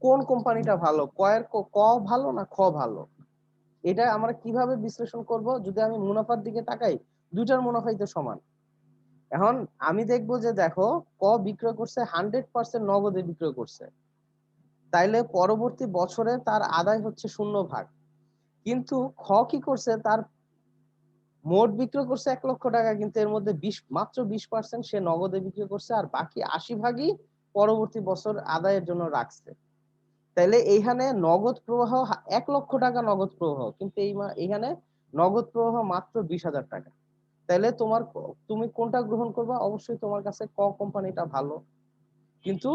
কোন কোম্পানিটা ভালো, ক ভালো না খ ভালো, এটা আমরা কিভাবে বিশ্লেষণ করব? যদি আমি মুনাফার দিকে তাকাই, দুইটার মুনাফাই তো সমান। এখন আমি দেখবো যে দেখো, ক বিক্রয় করছে 100% নগদে বিক্রয় করছে, তাইলে পরবর্তী বছরে তার আদায় হচ্ছে 0 ভাগ। কিন্তু খ কি করছে, তার মোট বিক্রয় করছে 1 লক্ষ টাকা, কিন্তু এর মধ্যে মাত্র 20% সে নগদে বিক্রি করছে, আর বাকি 80 ভাগই পরবর্তী বছর আদায়ের জন্য রাখছে। তাইলে এইখানে নগদ প্রবাহ 1 লক্ষ টাকা নগদ প্রবাহ, কিন্তু এইখানে নগদ প্রবাহ মাত্র 20,000 টাকা। তাইলে তুমি কোনটা গ্রহণ করবা? অবশ্যই তোমার কাছে ক কোম্পানিটা ভালো। কিন্তু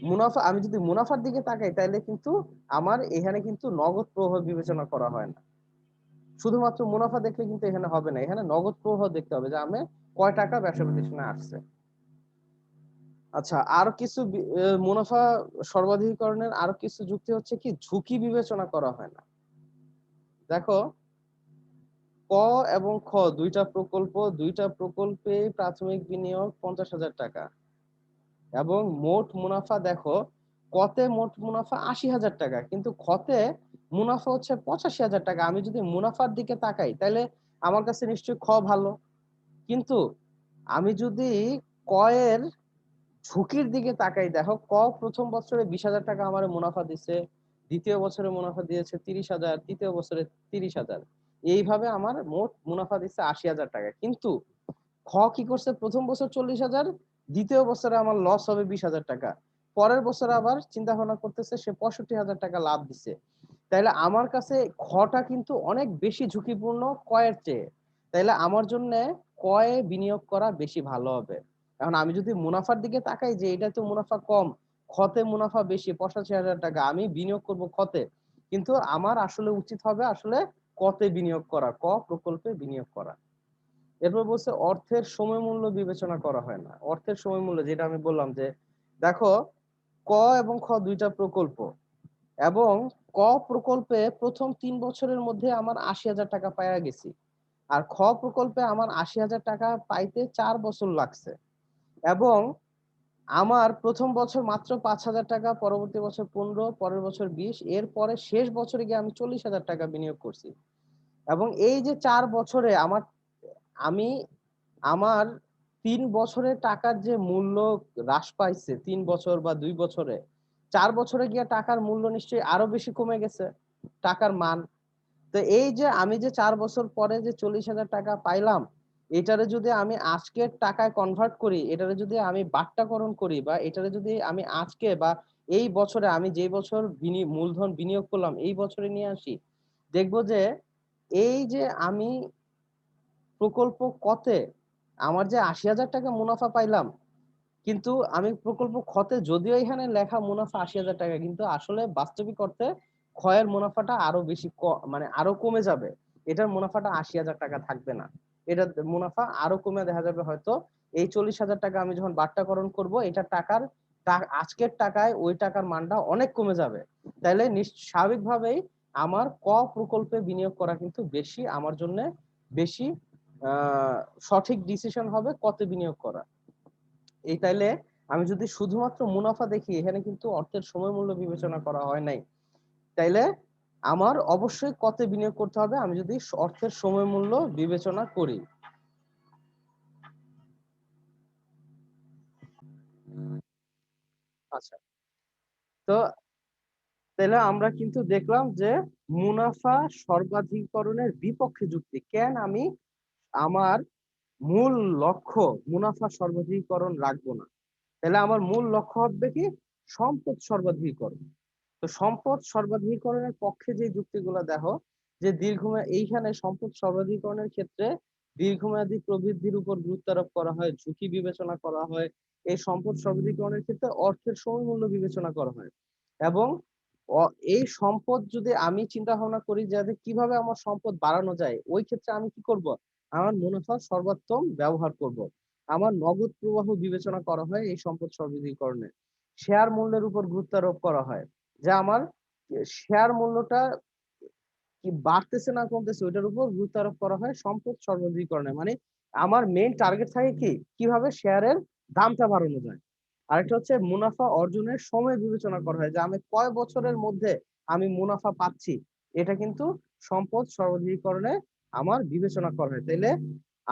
মুনাফা, আমি যদি মুনাফার দিকে তাকাই, তাইলে কিন্তু আমার এখানে কিন্তু নগদ প্রবাহ বিবেচনা করা হয় না। শুধুমাত্র মুনাফা দেখলে কিন্তু এখানে হবে না, এখানে নগদ প্রবাহ দেখতে হবে যে আমি কয় টাকা ব্যবসা প্রতিষ্ঠানে আসছে। আচ্ছা, আর কিছু মুনাফা সর্বাধিকরণের আরো কিছু যুক্তি হচ্ছে কি, ঝুঁকি বিবেচনা করা হয় না। দেখো, ক এবং খ দুইটা প্রকল্পে প্রাথমিক বিনিয়োগ 50,000 টাকা, এবং মোট মুনাফা দেখো, কতে মোট মুনাফা 80,000 টাকা, কিন্তু খতে মুনাফা হচ্ছে 85,000 টাকা। আমি যদি মুনাফার দিকে তাকাই, তাহলে আমার কাছে নিশ্চয়ই খ ভালো। কিন্তু আমি যদি কয়ের ঝুঁকির দিকে তাকাই, দেখো, প্রথম বছরে 20,000 টাকা আমার মুনাফা দিচ্ছে, দ্বিতীয় বছরে মুনাফা দিয়েছে 30,000, তৃতীয় বছরে 30,000, এইভাবে আমার মোট মুনাফা দিচ্ছে 80,000 টাকা। কিন্তু খ কি করছে, প্রথম বছর 40,000, দ্বিতীয় বছরে আমার লস হবে 20,000 টাকা, পরের বছরে আবার চিন্তা ভাবনা করতেছে সে 65,000 টাকা লাভ দিচ্ছে। তাইলে আমার কাছে খটা কিন্তু অনেক বেশি ঝুঁকিপূর্ণ কয়ের চেয়ে। তাইলে আমার জন্য কয়ে বিনিয়োগ করা বেশি ভালো হবে। এখন আমি যদি মুনাফার দিকে তাকাই, যে এটা তো মুনাফা কম, খতে মুনাফা বেশি 85,000 টাকা, আমি বিনিয়োগ করব খতে, কিন্তু আমার আসলে উচিত হবে আসলে কতে বিনিয়োগ করা, ক প্রকল্পে বিনিয়োগ করা। এরপর বলছে অর্থের সময় মূল্য বিবেচনা করা হয় না। অর্থের সময় মূল্য, যেটা আমি বললাম যে দেখো, ক এবং খ দুইটা প্রকল্প, এবং ক প্রকল্পে প্রথম 3 বছরের মধ্যে আমার 80,000 টাকা পাইয়া গেছি, আর খ প্রকল্পে আমার 80,000 টাকা পাইতে 4 বছর লাগছে, এবং আমার প্রথম বছর মাত্র 5,000 টাকা, পরবর্তী বছর 15, পরের বছর 20, এর পরে শেষ বছরে গিয়ে আমি 40,000 টাকা বিনিয়োগ করছি। এবং এই যে 4 বছরে আমি আমার 3 বছরের টাকার যে মূল্য হ্রাস পাইছে, 3 বছর বা 2 বছরে, 4 বছরে গিয়ে টাকার মূল্য নিশ্চয়ই আরো বেশি কমে গেছে, টাকার মান। তো এই যে আমি যে 4 বছর পরে যে 40,000 টাকা পাইলাম, এটারে যদি আমি আজকের টাকায় কনভার্ট করি, এটারে যদি আমি বাট্টাকরণ করি, বা এটারে যদি আমি আজকে বা এই বছরে, আমি যে বছর মূলধন বিনিয়োগ করলাম এই বছরে নিয়ে আসি, দেখবো যে এই যে আমি প্রকল্প কতে আমার যে 80,000 টাকা মুনাফা পাইলাম, কিন্তু আমি প্রকল্প খতে যদিও এখানে লেখা মুনাফা 80,000 টাকা, কিন্তু আসলে বাস্তবিক অর্থে ক্ষয়ের মুনাফাটা আরো বেশি, মানে আরো কমে যাবে। এটার মুনাফাটা 80,000 টাকা থাকবে না, এটা মুনাফা আরো কমে দেখা যাবে হয়তো এই 40,000 টাকা আমি যখন বাট্টাকরণ করব, এটা আজকের টাকায় ওই টাকার মানটা অনেক কমে যাবে। তাইলে স্বাভাবিকভাবেই আমার প্রকল্পে বিনিয়োগ করা কিন্তু বেশি আমার জন্য বেশি সঠিক ডিসিশন হবে কতে বিনিয়োগ করা। এই তাইলে আমি যদি শুধুমাত্র মুনাফা দেখি, এখানে কিন্তু অর্থের সময় মূল্য বিবেচনা করা হয় নাই। তাইলে আমার অবশ্যই কতে বিনিয়োগ করতে হবে আমি যদি অর্থের সময় মূল্য বিবেচনা করি। আচ্ছা, তো তাহলে আমরা কিন্তু দেখলাম যে মুনাফা সর্বাধিকরণের বিপক্ষে যুক্তি কেন আমি আমার মূল লক্ষ্য মুনাফা সর্বাধিকরণ রাখবো না। তাহলে আমার মূল লক্ষ্য হবে কি, সম্পদ সর্বাধিকরণ। তো সম্পদ সর্বাধিকরণের পক্ষে যে যুক্তিগুলো দেখো, যে এইখানে সম্পদ সর্বাধিকরণের ক্ষেত্রে দীর্ঘমেয়াদী প্রবৃদ্ধির উপর গুরুত্ব আরোপ করা হয়, ঝুঁকি বিবেচনা করা হয়। এই সম্পদ সর্বাধিকরণের ক্ষেত্রে অর্থের সমমূল্য বিবেচনা করা হয় এবং এই সম্পদ যদি আমি চিন্তা ভাবনা করি যে কিভাবে আমার সম্পদ বাড়ানো যায়, ওই ক্ষেত্রে আমি কি করব? আমার মুনাফা সর্বোত্তম ব্যবহার করব। আমার নগদ প্রবাহ বিবেচনা করা হয় এই সম্পদ সর্বাধিকরণে। শেয়ার মূল্যের উপর গুরুত্ব আরোপ করা হয় যে আমার শেয়ার মূল্যটা কি বাড়তেছে না কমতেছে ওইটার উপর গুরুত্ব আরোপ করা হয় সম্পদ সর্বাধিকরণে। মানে আমার মেইন টার্গেট থাকে কি কিভাবে শেয়ারের দামটা বাড়ানো যায়। আরেকটা হচ্ছে মুনাফা অর্জনের সময় বিবেচনা করা হয় যে আমি কয় বছরের মধ্যে আমি মুনাফা পাচ্ছি, এটা কিন্তু সম্পদ সর্বাধিকরণে আমার বিবেচনা করা হয়। তাইলে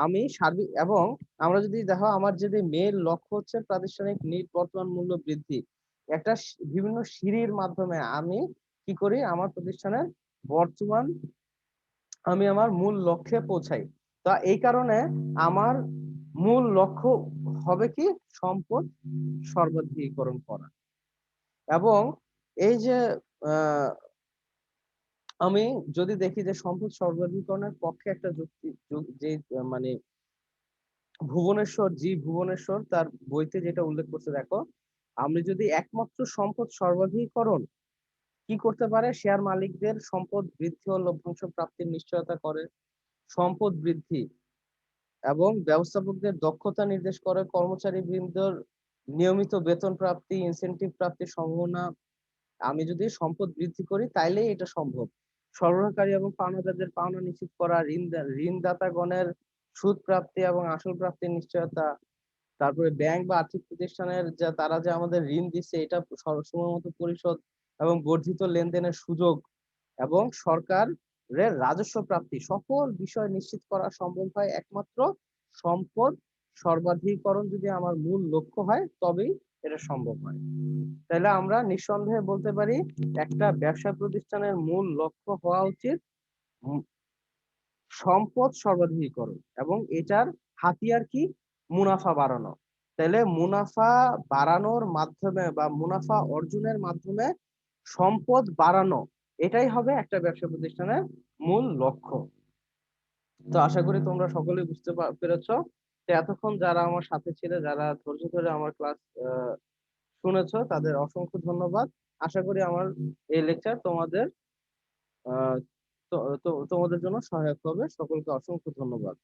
আমি সার্বিক এবং আমরা যদি দেখো আমার যদি মেইন লক্ষ্য হচ্ছে প্রাতিষ্ঠানিক নিট বর্তমান মূল্য বৃদ্ধি, একটা বিভিন্ন সিঁড়ির মাধ্যমে আমি কি করি আমার প্রতিষ্ঠানের বর্তমান আমি আমার মূল লক্ষ্যে পৌঁছাই। তা এই কারণে আমার মূল লক্ষ্য হবে কি সম্পদ সর্বাধিকরণ করা। এবং এই যে আহ, আমি যদি দেখি যে সম্পদ সর্বাধিকরণের পক্ষে একটা যুক্তি যে মানে ভুবনেশ্বর তার বইতে যেটা উল্লেখ করছে দেখো, আমি যদি একমাত্র সম্পদ সর্বাধিকরণ কি করতে পারে, শেয়ার মালিকদের সম্পদ বৃদ্ধি ও লভ্যাংশ প্রাপ্তির নিশ্চয়তা করে, সম্পদ বৃদ্ধি এবং ব্যবস্থাপকদের দক্ষতা নির্দেশ করে, কর্মচারী বৃন্দর নিয়মিত বেতন প্রাপ্তি, ইনসেনটিভ প্রাপ্তির সম্ভাবনা। আমি যদি সম্পদ বৃদ্ধি করি তাইলেই এটা সম্ভব। সরবরাহকারী এবং পাওনাদারদের পাওনা নিশ্চিত করা, ঋণদাতাগণের সুদ প্রাপ্তি এবং আসল প্রাপ্তির নিশ্চয়তা। তারপরে ব্যাংক বা আর্থিক প্রতিষ্ঠানের যা তারা যে আমাদের ঋণ দিচ্ছে এটা সময় মতো পরিশোধ এবং বর্ধিত লেনদেনের সুযোগ এবং সরকারের রাজস্ব প্রাপ্তি, সকল বিষয় নিশ্চিত করা সম্ভব হয় একমাত্র সম্পদ সর্বাধিকরণ যদি আমার মূল লক্ষ্য হয় তবেই এটা সম্ভব হয়। তাহলে আমরা নিঃসন্দেহে বলতে পারি একটা ব্যবসা প্রতিষ্ঠানের মূল লক্ষ্য হওয়া উচিত সম্পদ সর্বাধিকরণ এবং এটার হাতিয়ার কি মুনাফা বাড়ানো। তাহলে মুনাফা বাড়ানোর মাধ্যমে বা মুনাফা অর্জনের মাধ্যমে সম্পদ বাড়ানো, এটাই হবে একটা ব্যবসা প্রতিষ্ঠানের মূল লক্ষ্য। তো আশা করি তোমরা সকলেই বুঝতে পেরেছো। তো এতক্ষণ যারা আমার সাথে ছিল, যারা ধৈর্য ধরে আমার ক্লাস শুনেছো, তাদের অসংখ্য ধন্যবাদ। আশা করি আমার এই লেকচার তোমাদের আহ তোমাদের জন্য সহায়ক হবে। সকলকে অসংখ্য ধন্যবাদ।